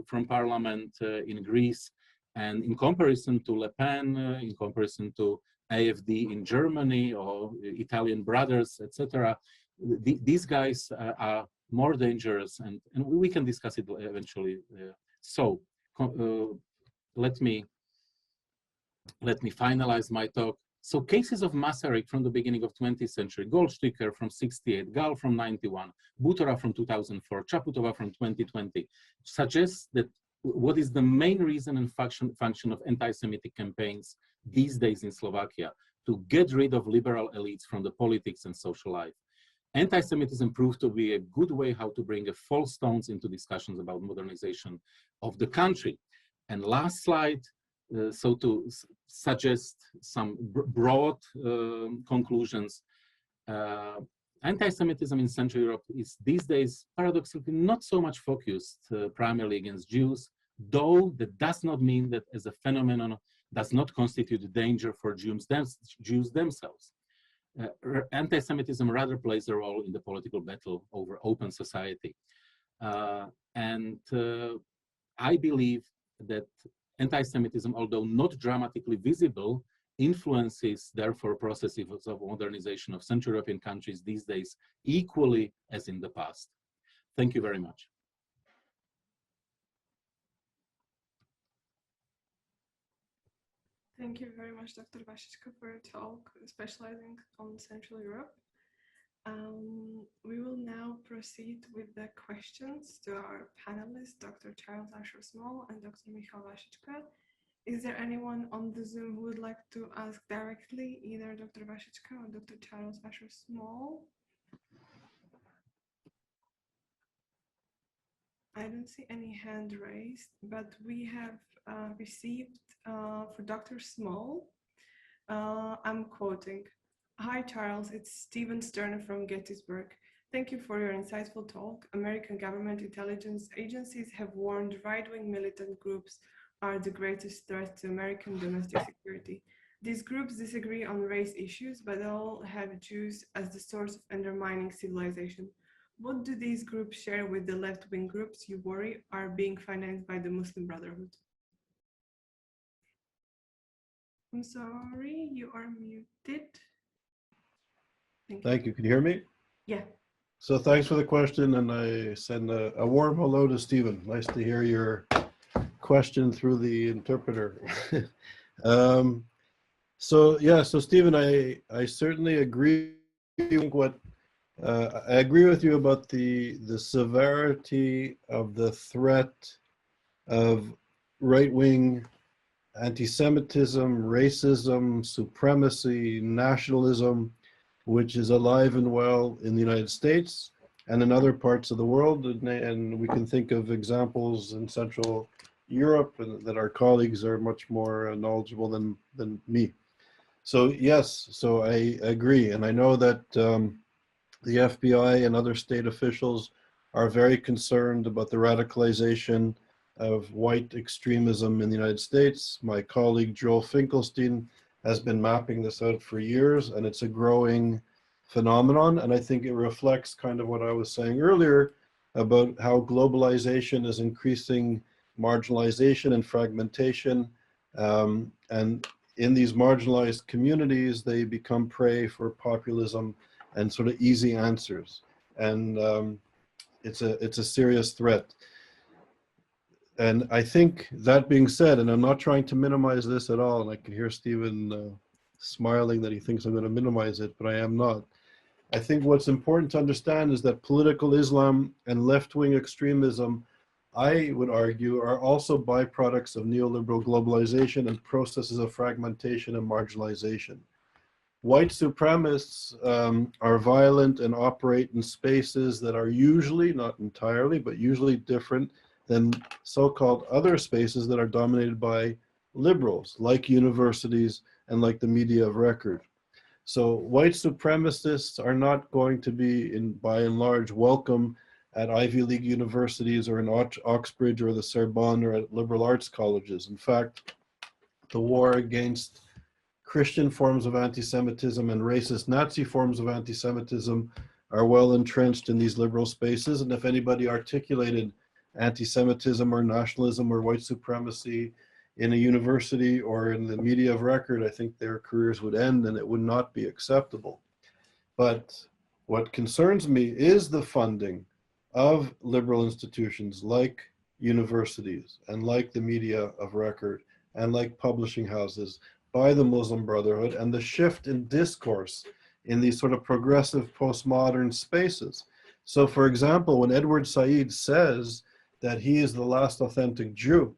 from parliament in Greece. And in comparison to Le Pen, in comparison to AfD in Germany or Italian brothers, etc. These guys are more dangerous, and we can discuss it eventually. So let me finalize my talk. So cases of massacre from the beginning of 20th century: Goldsticker from 68, Gal from 91, Butora from 2004, Chaputova from 2020, suggests that what is the main reason and function of anti-Semitic campaigns these days in Slovakia: to get rid of liberal elites from the politics and social life. Anti-Semitism proved to be a good way how to bring false stones into discussions about modernization of the country. And last slide, so to suggest some broad conclusions. Anti-Semitism in Central Europe is these days paradoxically not so much focused primarily against Jews, though that does not mean that as a phenomenon does not constitute a danger for Jews themselves. Anti-Semitism rather plays a role in the political battle over open society. And I believe that anti-Semitism, although not dramatically visible, influences therefore processes of modernization of Central European countries these days equally as in the past. Thank you very much. Thank you very much, Dr. Vašečka, for your talk, specializing on Central Europe. We will now proceed with the questions to our panelists, Dr. Charles Asher-Small and Dr. Michal Vašečka. Is there anyone on the Zoom who would like to ask directly, either Dr. Vašečka or Dr. Charles Asher-Small? I don't see any hand raised, but we have received for Dr. Small, I'm quoting, "Hi Charles, it's Stephen Sterner from Gettysburg. Thank you for your insightful talk. American government intelligence agencies have warned right-wing militant groups are the greatest threat to American domestic security. These groups disagree on race issues, but all have Jews as the source of undermining civilization. What do these groups share with the left-wing groups you worry are being financed by the Muslim Brotherhood?" I'm sorry, you are muted. Thank you. Can you hear me? Yeah. So thanks for the question, and I send a warm hello to Stephen. Nice to hear your question through the interpreter. So Stephen, I certainly agree with I agree with you about the severity of the threat of right-wing anti-Semitism, racism, supremacy, nationalism, which is alive and well in the United States and in other parts of the world. And we can think of examples in Central Europe that our colleagues are much more knowledgeable than me. So yes, so I agree. And I know that the FBI and other state officials are very concerned about the radicalization of white extremism in the United States. My colleague Joel Finkelstein has been mapping this out for years, and it's a growing phenomenon. And I think it reflects kind of what I was saying earlier about how globalization is increasing marginalization and fragmentation. And in these marginalized communities, they become prey for populism and sort of easy answers. And it's a serious threat. And I think that being said, and I'm not trying to minimize this at all, and I can hear Stephen smiling that he thinks I'm going to minimize it, but I am not. I think what's important to understand is that political Islam and left-wing extremism, I would argue, are also byproducts of neoliberal globalization and processes of fragmentation and marginalization. White supremacists are violent and operate in spaces that are usually, not entirely, but usually different than so-called other spaces that are dominated by liberals, like universities and like the media of record. So white supremacists are not going to be, by and large, welcome at Ivy League universities or in Oxbridge or the Sorbonne or at liberal arts colleges. In fact, the war against Christian forms of anti-Semitism and racist Nazi forms of anti-Semitism are well entrenched in these liberal spaces. And if anybody articulated anti-Semitism or nationalism or white supremacy in a university or in the media of record, I think their careers would end and it would not be acceptable. But what concerns me is the funding of liberal institutions like universities and like the media of record and like publishing houses by the Muslim Brotherhood, and the shift in discourse in these sort of progressive postmodern spaces. So for example, when Edward Said says that he is the last authentic Jew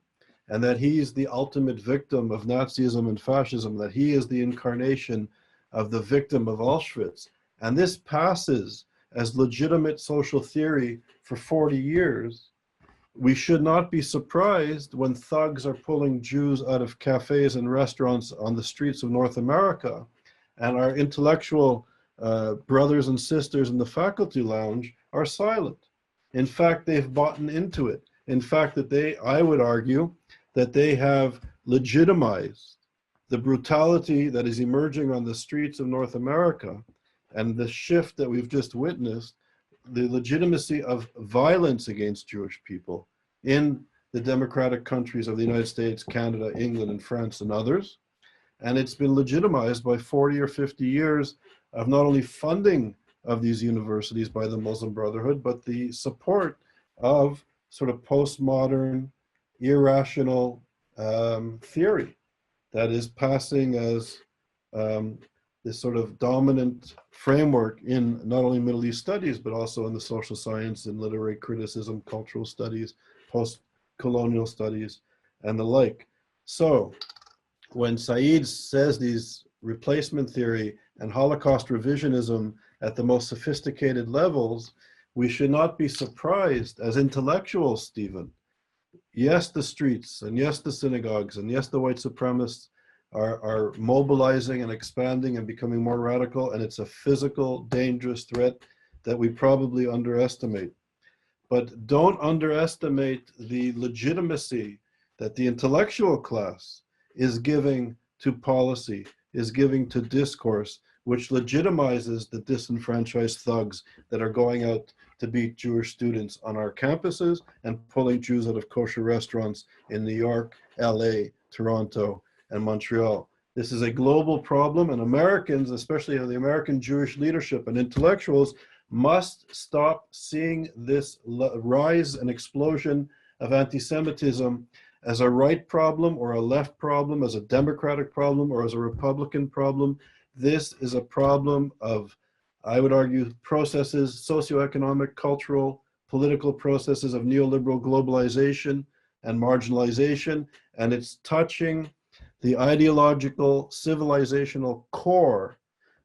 and that he's the ultimate victim of Nazism and fascism, that he is the incarnation of the victim of Auschwitz, and this passes as legitimate social theory for 40 years, we should not be surprised when thugs are pulling Jews out of cafes and restaurants on the streets of North America, and our intellectual brothers and sisters in the faculty lounge are silent. In fact, they've bought into it. In fact, that I would argue, that they have legitimized the brutality that is emerging on the streets of North America, and the shift that we've just witnessed, the legitimacy of violence against Jewish people in the democratic countries of the United States, Canada, England, and France, and others. And it's been legitimized by 40 or 50 years of not only funding of these universities by the Muslim Brotherhood, but the support of sort of postmodern, irrational theory that is passing as this sort of dominant framework in not only Middle East studies, but also in the social science and literary criticism, cultural studies, post-colonial studies, and the like. So when Said says these replacement theory and Holocaust revisionism at the most sophisticated levels, we should not be surprised as intellectuals, Stephen. Yes, the streets, and yes, the synagogues, and yes, the white supremacists are mobilizing and expanding and becoming more radical, and it's a physical, dangerous threat that we probably underestimate. But don't underestimate the legitimacy that the intellectual class is giving to policy, is giving to discourse, which legitimizes the disenfranchised thugs that are going out to beat Jewish students on our campuses and pulling Jews out of kosher restaurants in New York, LA, Toronto, and Montreal. This is a global problem, and Americans, especially the American Jewish leadership and intellectuals, must stop seeing this rise and explosion of anti-Semitism as a right problem or a left problem, as a Democratic problem or as a Republican problem. This is a problem of, I would argue, processes, socioeconomic, cultural, political processes of neoliberal globalization and marginalization, and it's touching the ideological, civilizational core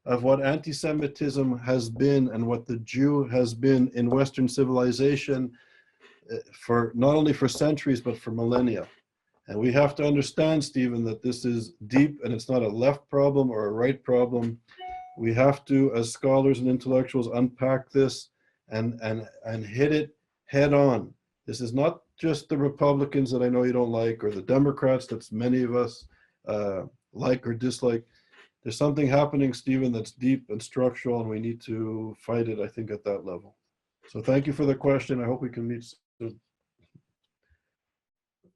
of what anti-Semitism has been and what the Jew has been in Western civilization for not only for centuries, but for millennia. And we have to understand, Stephen, that this is deep and it's not a left problem or a right problem. We have to, as scholars and intellectuals, unpack this and hit it head on. This is not just the Republicans that I know you don't like, or the Democrats that many of us like or dislike. There's something happening, Stephen, that's deep and structural, and we need to fight it, I think, at that level. So thank you for the question. I hope we can meet soon.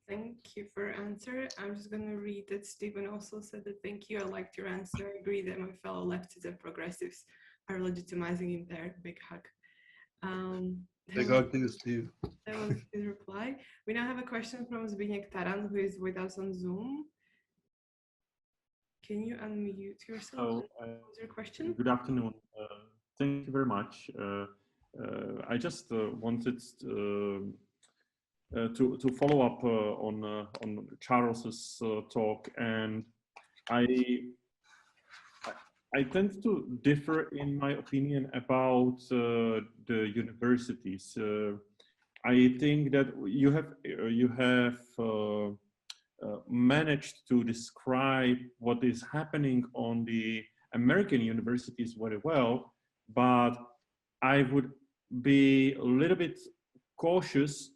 Thank you for your answer. I'm just going to read that Stephen also said that thank you. I liked your answer. I agree that my fellow leftists and progressives are legitimizing him there. Big hug. Big hug to you, Steve. That was his reply. We now have a question from Zbigniew Taran, who is with us on Zoom. Can you unmute yourself? What's your question? Good afternoon. Thank you very much. I just wanted to follow up on Charles's talk, and I tend to differ in my opinion about the universities. I think that you have managed to describe what is happening on the American universities very well, but I would be a little bit cautious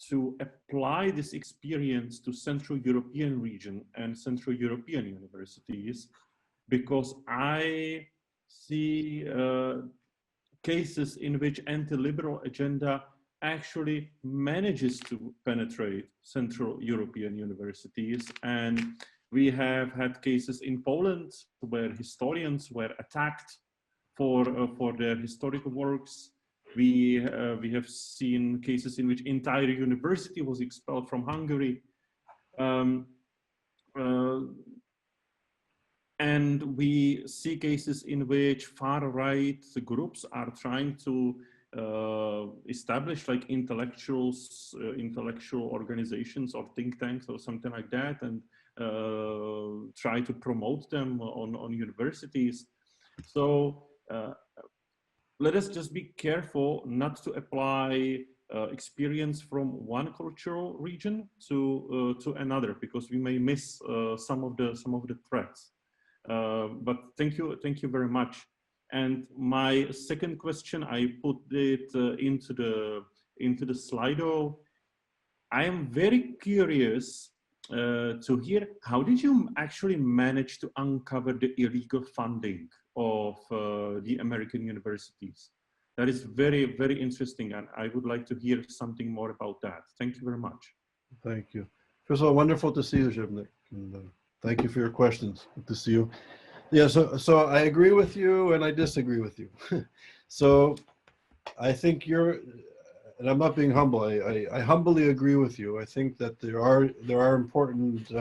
to apply this experience to Central European region and Central European universities, because I see cases in which anti-liberal agenda actually manages to penetrate Central European universities. And we have had cases in Poland where historians were attacked for their historical works. We have seen cases in which entire university was expelled from Hungary. And we see cases in which far-right groups are trying to establish like intellectual organizations or think tanks or something like that, and try to promote them on universities. So let us just be careful not to apply experience from one cultural region to another, because we may miss some of the threats. But thank you very much. And my second question, I put it into the Slido. I am very curious to hear, how did you actually manage to uncover the illegal funding of the American universities? That is very, very interesting, and I would like to hear something more about that. Thank you very much. Thank you. First of all, wonderful to see you, Zhivnik. And thank you for your questions. Good to see you. Yeah, so I agree with you and I disagree with you. So I think you're, and I'm not being humble, I humbly agree with you. I think that there are important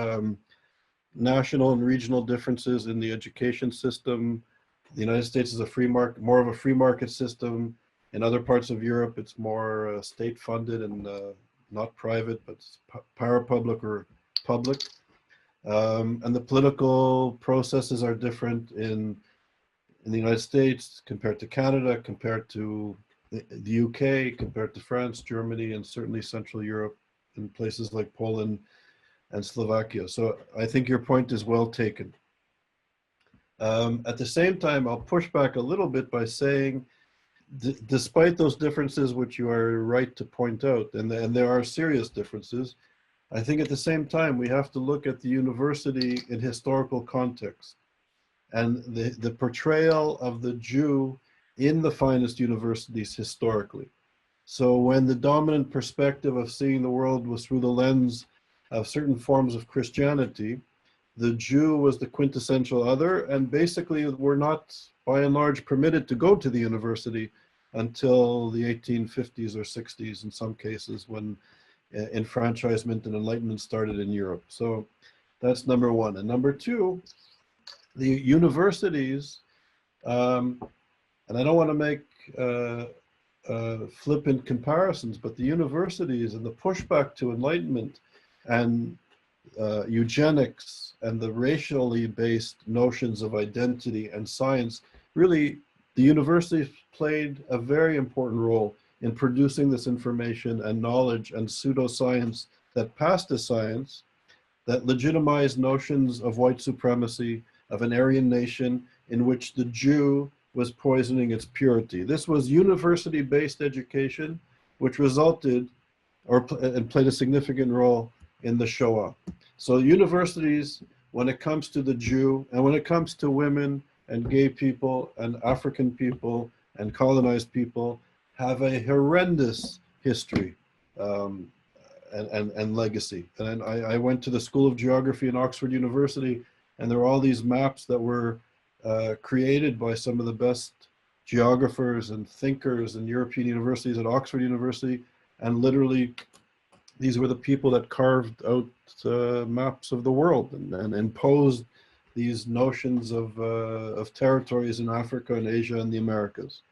national and regional differences in the education system. The United States is a free market, more of a free market system. In other parts of Europe, it's more state funded and not private, but parapublic or public. And the political processes are different in the United States compared to Canada, compared to the UK, compared to France, Germany, and certainly Central Europe, and places like Poland and Slovakia. So I think your point is well taken. At the same time, I'll push back a little bit by saying, despite those differences, which you are right to point out, and there are serious differences, I think at the same time, we have to look at the university in historical context and the portrayal of the Jew in the finest universities historically. So when the dominant perspective of seeing the world was through the lens of certain forms of Christianity, the Jew was the quintessential other, and basically were not, by and large, permitted to go to the university until the 1850s or 60s in some cases, when enfranchisement and enlightenment started in Europe. So that's number one. And number two, the universities, and I don't want to make flippant comparisons, but the universities and the pushback to enlightenment and eugenics and the racially based notions of identity and science, really the universities played a very important role in producing this information and knowledge and pseudoscience that passed as science, that legitimized notions of white supremacy, of an Aryan nation in which the Jew was poisoning its purity. This was university-based education, which resulted and played a significant role in the Shoah. So universities, when it comes to the Jew and when it comes to women and gay people and African people and colonized people, have a horrendous history and legacy. And I went to the School of Geography in Oxford University, and there were all these maps that were created by some of the best geographers and thinkers in European universities at Oxford University. And literally, these were the people that carved out maps of the world and imposed these notions of territories in Africa and Asia and the Americas.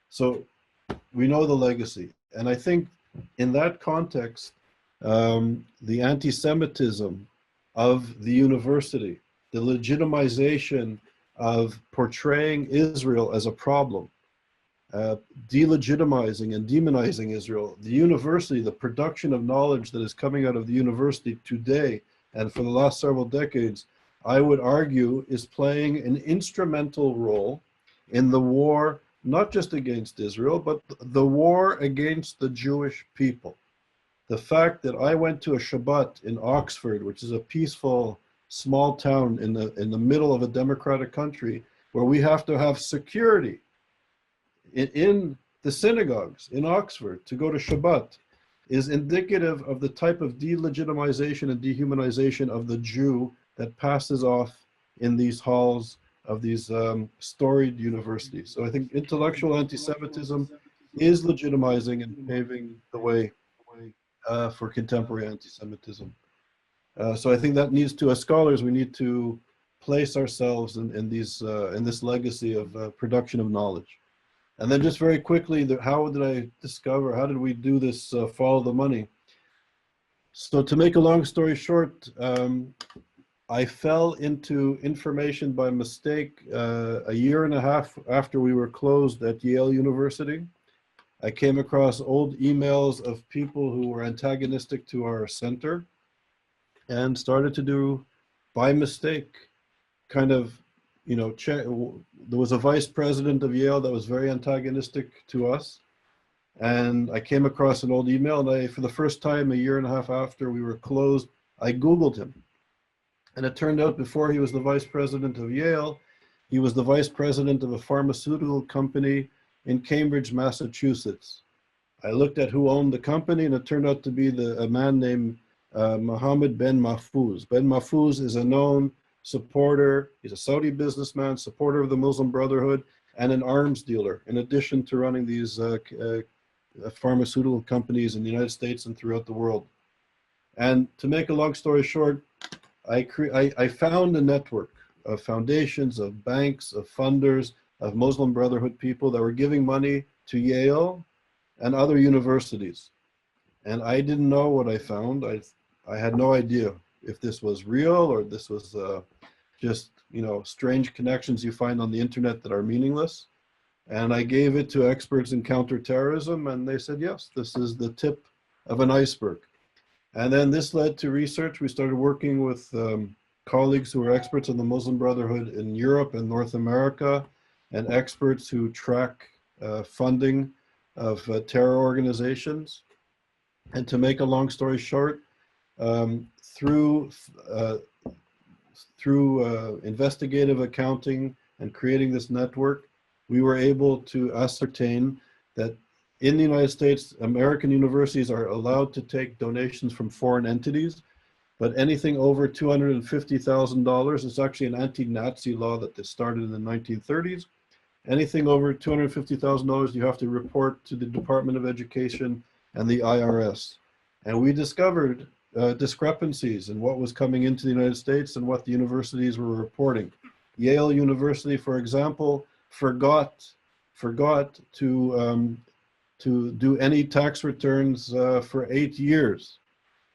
So we know the legacy. And I think in that context, the anti-Semitism of the university, the legitimization of portraying Israel as a problem, delegitimizing and demonizing Israel, the university, the production of knowledge that is coming out of the university today and for the last several decades, I would argue is playing an instrumental role in the war, not just against Israel, but the war against the Jewish people. The fact that I went to a Shabbat in Oxford, which is a peaceful small town in the middle of a democratic country, where we have to have security in the synagogues in Oxford, to go to Shabbat, is indicative of the type of delegitimization and dehumanization of the Jew that passes off in these halls of these storied universities. So I think intellectual anti-Semitism is legitimizing and paving the way for contemporary anti-Semitism. So I think that needs to, as scholars, we need to place ourselves in this legacy of production of knowledge. And then just very quickly, how did we do this follow the money? So to make a long story short, I fell into information by mistake a year and a half after we were closed at Yale University. I came across old emails of people who were antagonistic to our center and started to do, by mistake, kind of, check. There was a vice president of Yale that was very antagonistic to us. And I came across an old email, and for the first time, a year and a half after we were closed, I Googled him. And it turned out before he was the vice president of Yale, he was the vice president of a pharmaceutical company in Cambridge, Massachusetts. I looked at who owned the company, and it turned out to be a man named Mohammed Ben Mahfouz. Ben Mahfouz is a known supporter. He's a Saudi businessman, supporter of the Muslim Brotherhood, and an arms dealer, in addition to running these pharmaceutical companies in the United States and throughout the world. And to make a long story short, I found a network of foundations, of banks, of funders, of Muslim Brotherhood people that were giving money to Yale and other universities. And I didn't know what I found. I had no idea if this was real or this was just, strange connections you find on the internet that are meaningless. And I gave it to experts in counterterrorism, and they said, yes, this is the tip of an iceberg. And then this led to research. We started working with colleagues who are experts in the Muslim Brotherhood in Europe and North America, and experts who track funding of terror organizations. And to make a long story short, through investigative accounting and creating this network, we were able to ascertain that in the United States, American universities are allowed to take donations from foreign entities, but anything over $250,000, it's actually an anti-Nazi law that started in the 1930s. Anything over $250,000, you have to report to the Department of Education and the IRS. And we discovered discrepancies in what was coming into the United States and what the universities were reporting. Yale University, for example, forgot to do any tax returns for 8 years.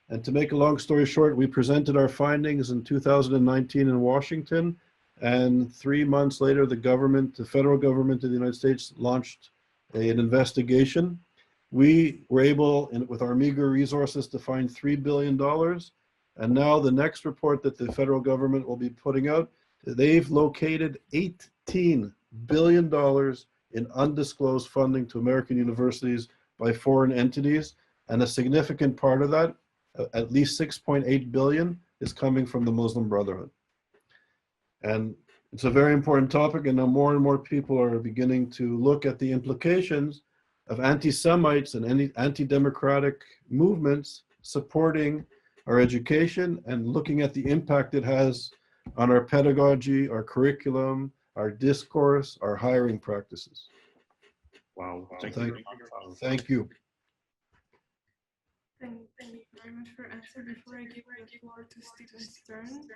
And to make a long story short, we presented our findings in 2019 in Washington, and 3 months later, the federal government of the United States launched an investigation. We were able, with our meager resources, to find $3 billion. And now the next report that the federal government will be putting out, they've located $18 billion in undisclosed funding to American universities by foreign entities. And a significant part of that, at least 6.8 billion, is coming from the Muslim Brotherhood. And it's a very important topic, and now more and more people are beginning to look at the implications of anti-Semites and anti-democratic movements supporting our education and looking at the impact it has on our pedagogy, our curriculum, our discourse, our hiring practices. Wow. Thank you. Thank you. Thank you very much for answering. Before I give the floor to Stephen Stern,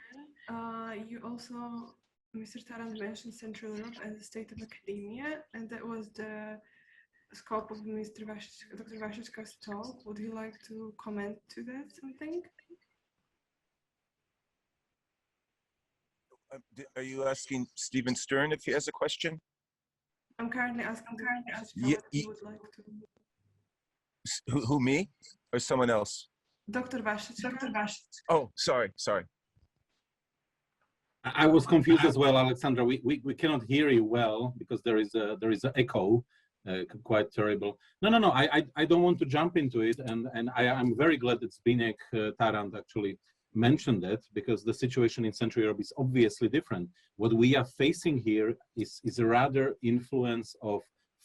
you also, Mr. Tarrant, mentioned Central Europe as a state of academia, and that was the scope of Dr. Vašečka's talk. Would you like to comment to that something? Are you asking Stephen Stern if he has a question? I'm currently asking what you would like to. Who, me? Or someone else? Dr. Vašečka. Oh, sorry. I was confused as well, Alexandra. We cannot hear you well because there is an echo, quite terrible. No. I don't want to jump into it, and I'm very glad that Zbigniew Tarrant actually mentioned it, because the situation in Central Europe is obviously different. What we are facing here is a rather influence of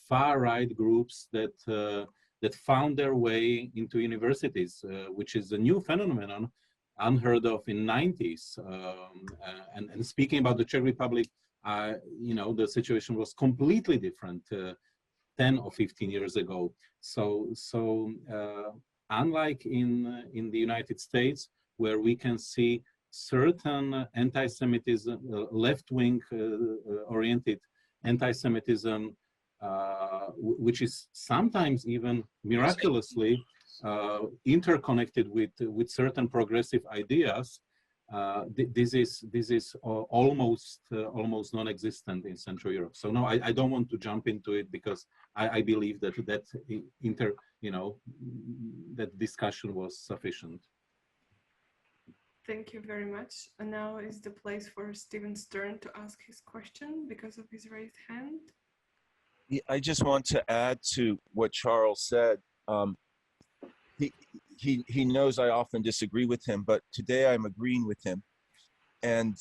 far-right groups that found their way into universities, which is a new phenomenon unheard of in 90s. And speaking about the Czech Republic, the situation was completely different 10 or 15 years ago. So unlike in the United States, where we can see certain anti-Semitism, left-wing oriented anti-Semitism, which is sometimes even miraculously interconnected with certain progressive ideas. This is almost non-existent in Central Europe. So no, I don't want to jump into it, because I believe that that discussion was sufficient. Thank you very much. And now is the place for Stephen Stern to ask his question because of his raised hand. I just want to add to what Charles said. He knows I often disagree with him, but today I'm agreeing with him. And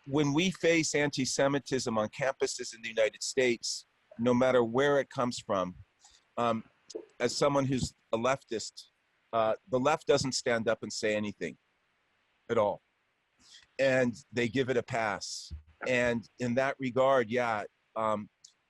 when we face anti-Semitism on campuses in the United States, no matter where it comes from, as someone who's a leftist, the left doesn't stand up and say anything at all. And they give it a pass. And in that regard,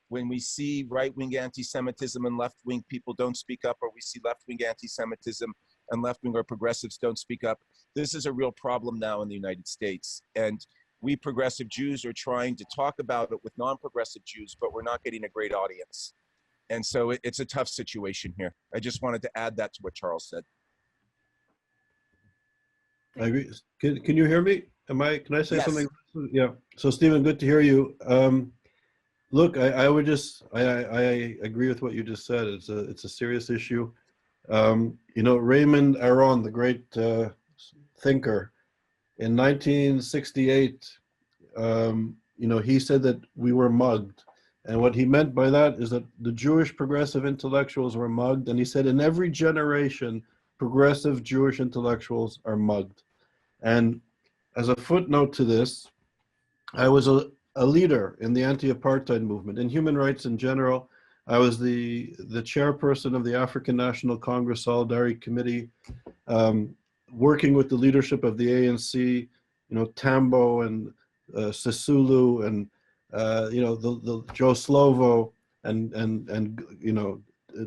when we see right-wing anti-Semitism and left-wing people don't speak up, or we see left-wing anti-Semitism and left-wing or progressives don't speak up, this is a real problem now in the United States. And we progressive Jews are trying to talk about it with non-progressive Jews, but we're not getting a great audience. And so it's a tough situation here. I just wanted to add that to what Charles said. I agree. Can you hear me? Can I say Yes. something? Yeah. So Stephen, good to hear you. Look, I agree with what you just said. It's a serious issue. Raymond Aron, the great thinker, in 1968, he said that we were mugged. And what he meant by that is that the Jewish progressive intellectuals were mugged. And he said in every generation, progressive Jewish intellectuals are mugged. And as a footnote to this, I was a leader in the anti-apartheid movement, in human rights in general. I was the chairperson of the African National Congress Solidarity Committee, working with the leadership of the ANC, Tambo and Sisulu and the Joe Slovo and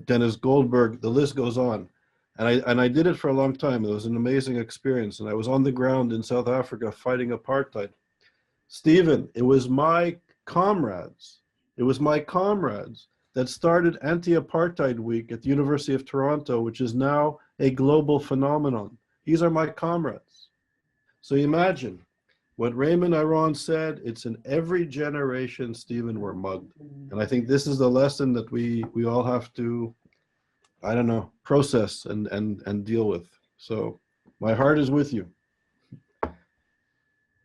Dennis Goldberg. The list goes on. And I did it for a long time. It was an amazing experience. And I was on the ground in South Africa fighting apartheid. Stephen, it was my comrades that started Anti-Apartheid Week at the University of Toronto, which is now a global phenomenon. These are my comrades. So imagine what Raymond Aron said, it's in every generation, Stephen, we're mugged. And I think this is the lesson that we all have to, process and deal with. So my heart is with you.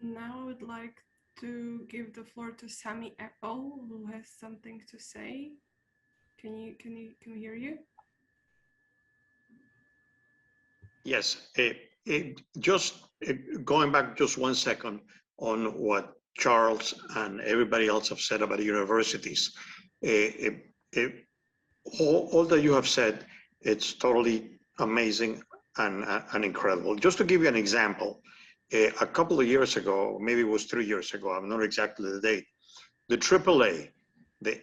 Now I would like to give the floor to Sami Apple, who has something to say. Can we hear you? Yes, just going back just 1 second on what Charles and everybody else have said about universities. All that you have said, it's totally amazing and incredible. Just to give you an example, a couple of years ago, maybe it was 3 years ago, I'm not exactly the date, the AAA, the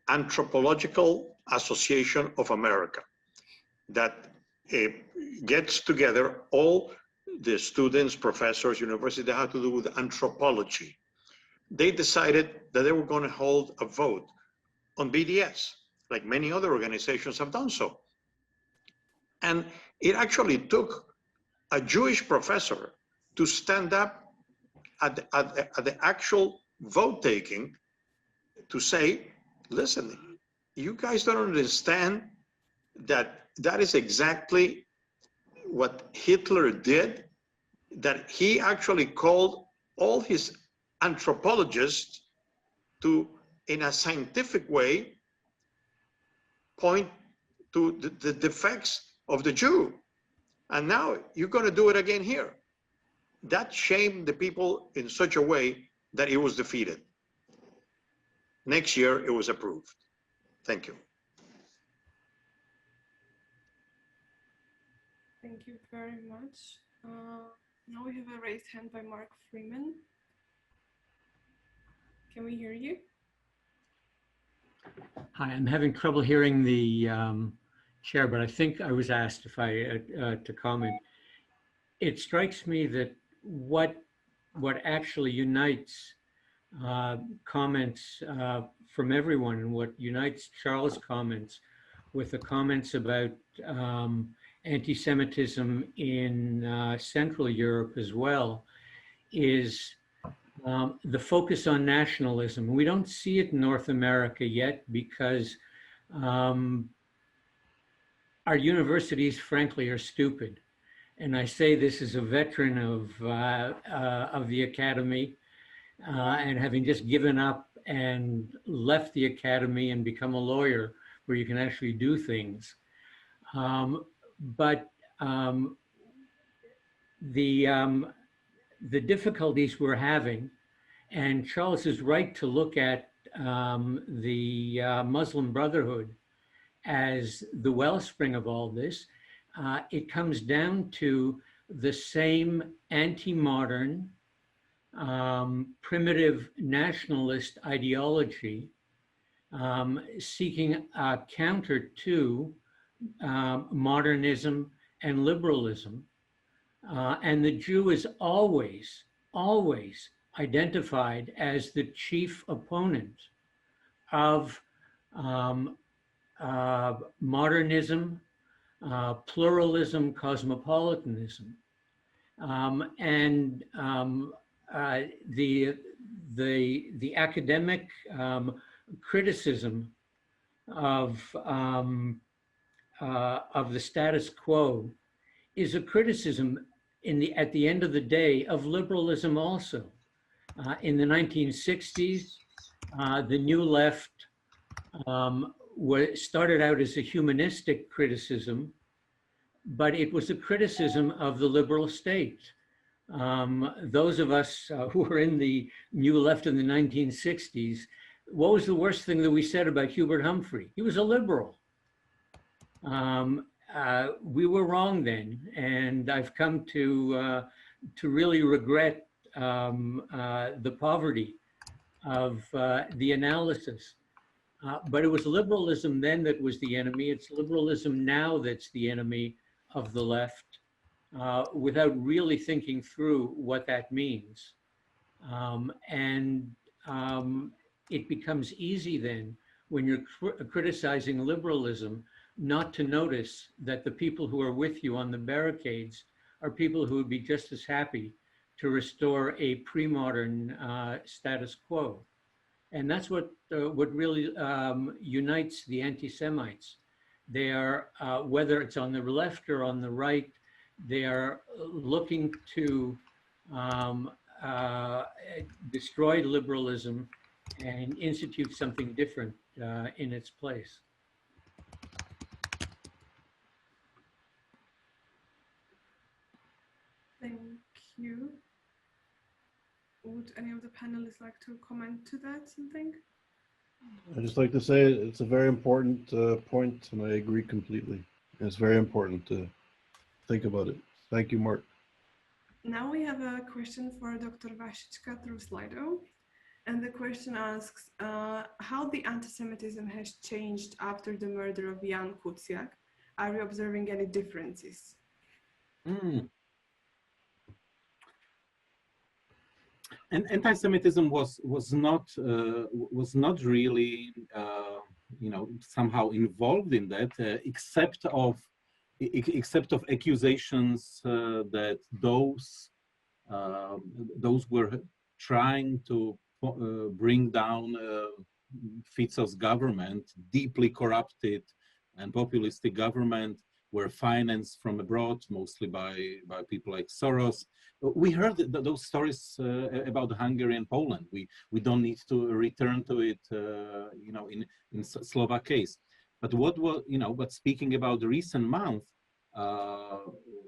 Anthropological Association of America, that gets together all the students, professors, universities that have to do with anthropology. They decided that they were going to hold a vote on BDS, like many other organizations have done so. And it actually took a Jewish professor to stand up at the actual vote taking to say, listen, you guys don't understand that is exactly what Hitler did, that he actually called all his anthropologists to, in a scientific way, point to the defects of the Jew. And now you're going to do it again here. That shamed the people in such a way that he was defeated. Next year, it was approved. Thank you. Thank you very much. Now we have a raised hand by Mark Freeman. Can we hear you? Hi, I'm having trouble hearing the chair, but I think I was asked if I to comment. It strikes me that what actually unites comments from everyone, and what unites Charles' comments with the comments about anti-Semitism in Central Europe as well, is the focus on nationalism. We don't see it in North America yet because our universities, frankly, are stupid. And I say this as a veteran of the academy, and having just given up and left the academy and become a lawyer where you can actually do things. But the difficulties we're having, and Charles is right to look at the Muslim Brotherhood as the wellspring of all this. It comes down to the same anti-modern, primitive nationalist ideology, seeking a counter to modernism and liberalism. And the Jew is always, always identified as the chief opponent of modernism, pluralism, cosmopolitanism, and the academic criticism of the status quo is a criticism at the end of the day of liberalism also. In the 1960s, the New Left started out as a humanistic criticism, but it was a criticism of the liberal state. Those of us who were in the New Left in the 1960s, what was the worst thing that we said about Hubert Humphrey? He was a liberal. We were wrong then, and I've come to really regret the poverty of the analysis. But it was liberalism then that was the enemy. It's liberalism now that's the enemy of the left, without really thinking through what that means. It becomes easy then, when you're criticizing liberalism, not to notice that the people who are with you on the barricades are people who would be just as happy to restore a pre-modern status quo. And that's what really unites the anti-Semites. They are, whether it's on the left or on the right, they are looking to destroy liberalism and institute something different in its place. Thank you. Would any of the panelists like to comment to that, something? I'd just like to say it's a very important point, and I agree completely. It's very important to think about it. Thank you, Mark. Now we have a question for Dr. Vašečka through Slido. And the question asks, how the anti-Semitism has changed after the murder of Jan Kuciak? Are you observing any differences? And anti-Semitism was not really somehow involved in that, except of accusations that those were trying to bring down Fico's government, deeply corrupted and populistic government, were financed from abroad, mostly by people like Soros. We heard those stories about Hungary and Poland. We don't need to return to it, in Slovak case. But but speaking about the recent month,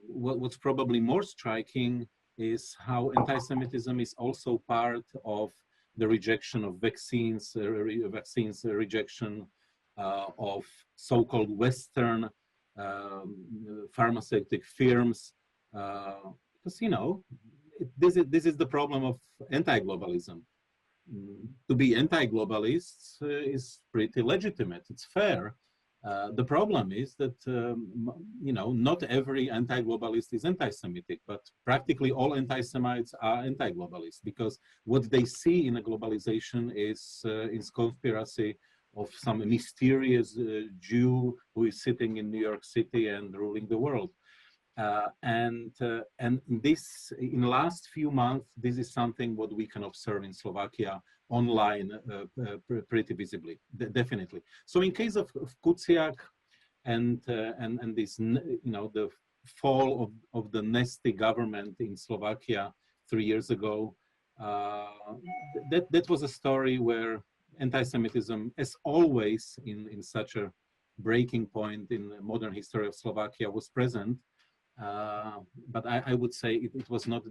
what's probably more striking is how anti-Semitism is also part of the rejection of vaccines, rejection of so-called Western pharmaceutical firms, because this is the problem of anti-globalism. To be anti-globalist is pretty legitimate. It's fair. The problem is that not every anti-globalist is anti-Semitic, but practically all anti-Semites are anti-globalist, because what they see in a globalization is conspiracy of some mysterious Jew who is sitting in New York City and ruling the world. And this, in the last few months, this is something what we can observe in Slovakia online pretty visibly, definitely. So in case of Kuciak and this, the fall of the nasty government in Slovakia 3 years ago, that was a story where anti-Semitism, as always in such a breaking point in the modern history of Slovakia, was present. But I would say it was not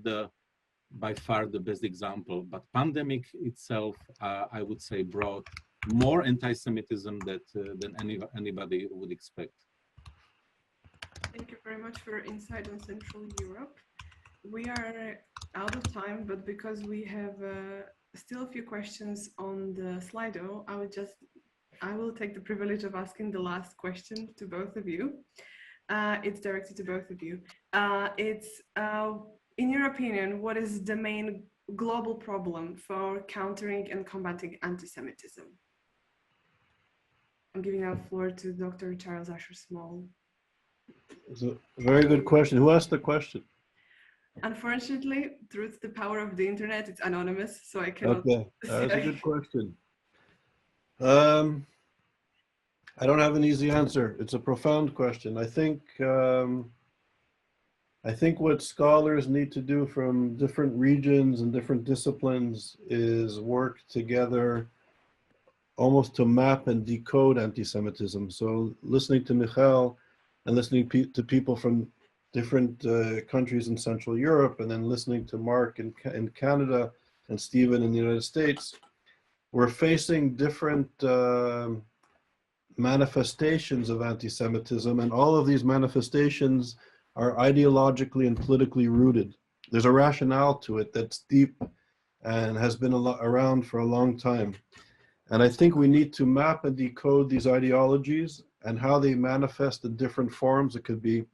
by far the best example. But pandemic itself, I would say, brought more anti-Semitism than anybody would expect. Thank you very much for your insight on Central Europe. We are out of time, but because we have still a few questions on the Slido, I will take the privilege of asking the last question to both of you. It's directed to both of you. In your opinion, what is the main global problem for countering and combating anti-Semitism? I'm giving now the floor to Dr. Charles Asher-Small. It's a very good question. Who asked the question? Unfortunately, through the power of the internet, it's anonymous, so I cannot. Okay, that's a good question. I don't have an easy answer. It's a profound question. I think what scholars need to do from different regions and different disciplines is work together almost to map and decode anti-Semitism. So listening to Michael and listening to people from different countries in Central Europe, and then listening to Mark in Canada and Stephen in the United States, we're facing different manifestations of anti-Semitism, and all of these manifestations are ideologically and politically rooted. There's a rationale to it that's deep and has been around for a long time. And I think we need to map and decode these ideologies and how they manifest in different forms. It could be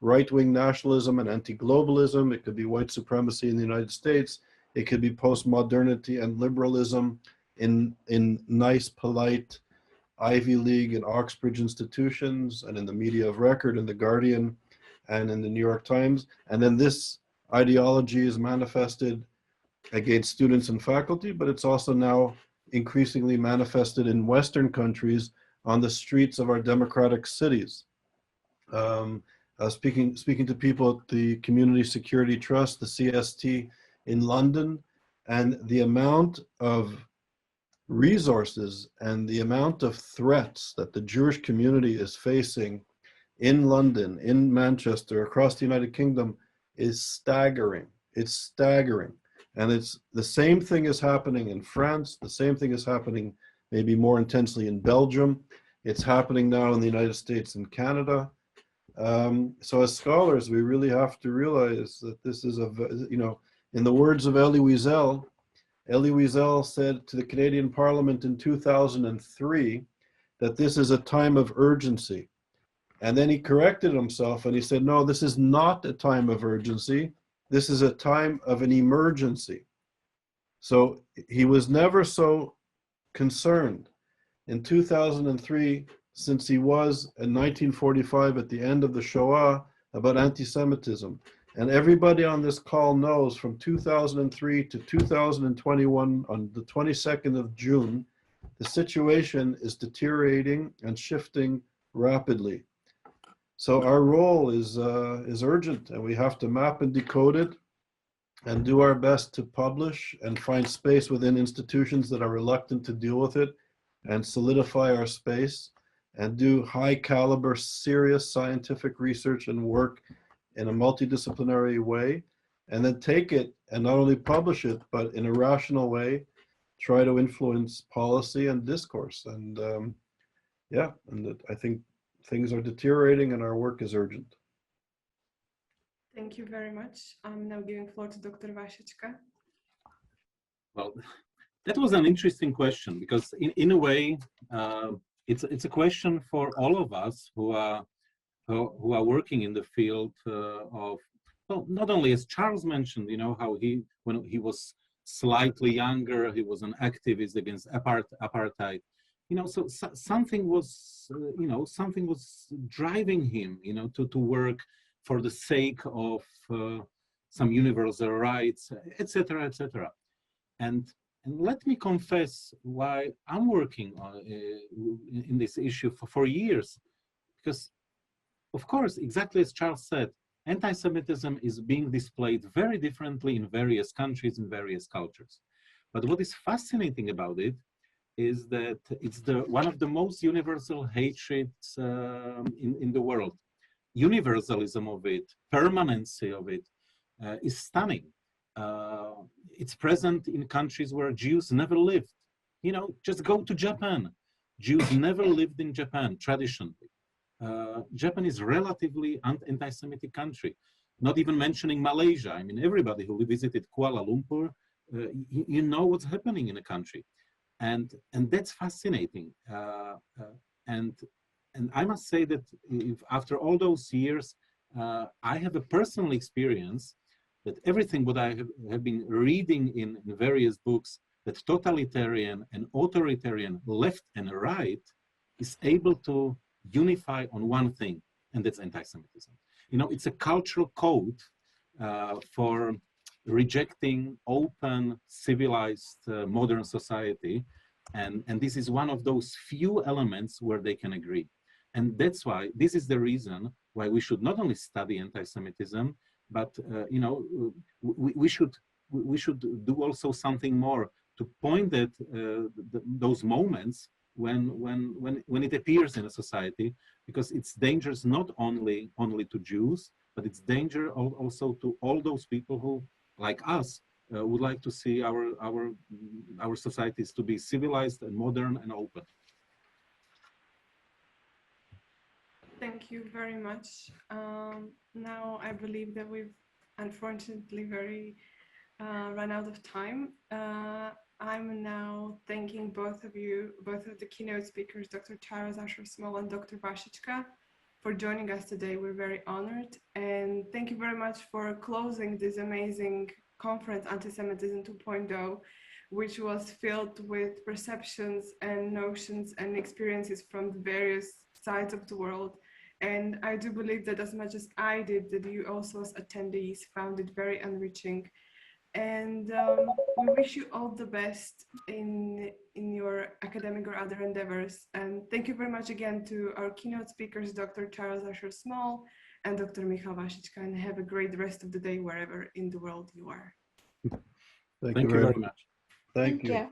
right-wing nationalism and anti-globalism. It could be white supremacy in the United States. It could be post-modernity and liberalism in nice, polite Ivy League and Oxbridge institutions and in the media of record, in The Guardian and in the New York Times. And then this ideology is manifested against students and faculty, but it's also now increasingly manifested in Western countries on the streets of our democratic cities. Speaking to people at the Community Security Trust, the CST in London, and the amount of resources and the amount of threats that the Jewish community is facing in London, in Manchester, across the United Kingdom is staggering. It's staggering. And it's the same thing is happening in France. The same thing is happening maybe more intensely in Belgium. It's happening now in the United States and Canada. So as scholars, we really have to realize that this is in the words of Elie Wiesel said to the Canadian Parliament in 2003 that this is a time of urgency. And then he corrected himself and he said, no, this is not a time of urgency. This is a time of an emergency. So he was never so concerned in 2003, since he was in 1945 at the end of the Shoah, about anti-Semitism. And everybody on this call knows from 2003 to 2021, on the 22nd of June, the situation is deteriorating and shifting rapidly. So our role is urgent, and we have to map and decode it and do our best to publish and find space within institutions that are reluctant to deal with it and solidify our space and do high caliber, serious scientific research and work in a multidisciplinary way, and then take it and not only publish it, but in a rational way, try to influence policy and discourse. And yeah, and I think things are deteriorating and our work is urgent. Thank you very much. I'm now giving floor to Dr. Vašečka. Well, that was an interesting question because in a way, it's a question for all of us who are working in the field of, well, not only as Charles mentioned, you know, how when he was slightly younger, he was an activist against apartheid, you know, so something was, you know, something was driving him, you know, to work for the sake of some universal rights, etc., etc. And let me confess why I'm working in this issue for years, because, of course, exactly as Charles said, anti-Semitism is being displayed very differently in various countries and various cultures. But what is fascinating about it is that it's one of the most universal hatreds in the world. Universalism of it, permanency of it is stunning. It's present in countries where Jews never lived. You know, just go to Japan. Jews never lived in Japan traditionally. Japan is relatively anti-Semitic country. Not even mentioning Malaysia. I mean, everybody who visited Kuala Lumpur, you know what's happening in the country, and that's fascinating. And I must say that if after all those years, I have a personal experience that everything what I have been reading in various books, that totalitarian and authoritarian left and right is able to unify on one thing, and that's anti-Semitism. You know, it's a cultural code for rejecting open, civilized, modern society. And this is one of those few elements where they can agree. And that's why, this is the reason why we should not only study anti-Semitism, but you know, we should do also something more to point at those moments when it appears in a society, because it's dangerous not only to Jews, but it's danger also to all those people who, like us, would like to see our societies to be civilized and modern and open. Thank you very much. Now I believe that we've unfortunately run out of time. I'm now thanking both of you, both of the keynote speakers, Dr. Charles Asher-Small and Dr. Vašečka, for joining us today. We're very honored. And thank you very much for closing this amazing conference, Antisemitism 2.0, which was filled with perceptions and notions and experiences from the various sides of the world. And I do believe that as much as I did, that you also as attendees found it very enriching. And we wish you all the best in your academic or other endeavors. And thank you very much again to our keynote speakers, Dr. Charles Asher-Small and Dr. Michal Vašečka, and have a great rest of the day wherever in the world you are. Thank you very much. Thank you.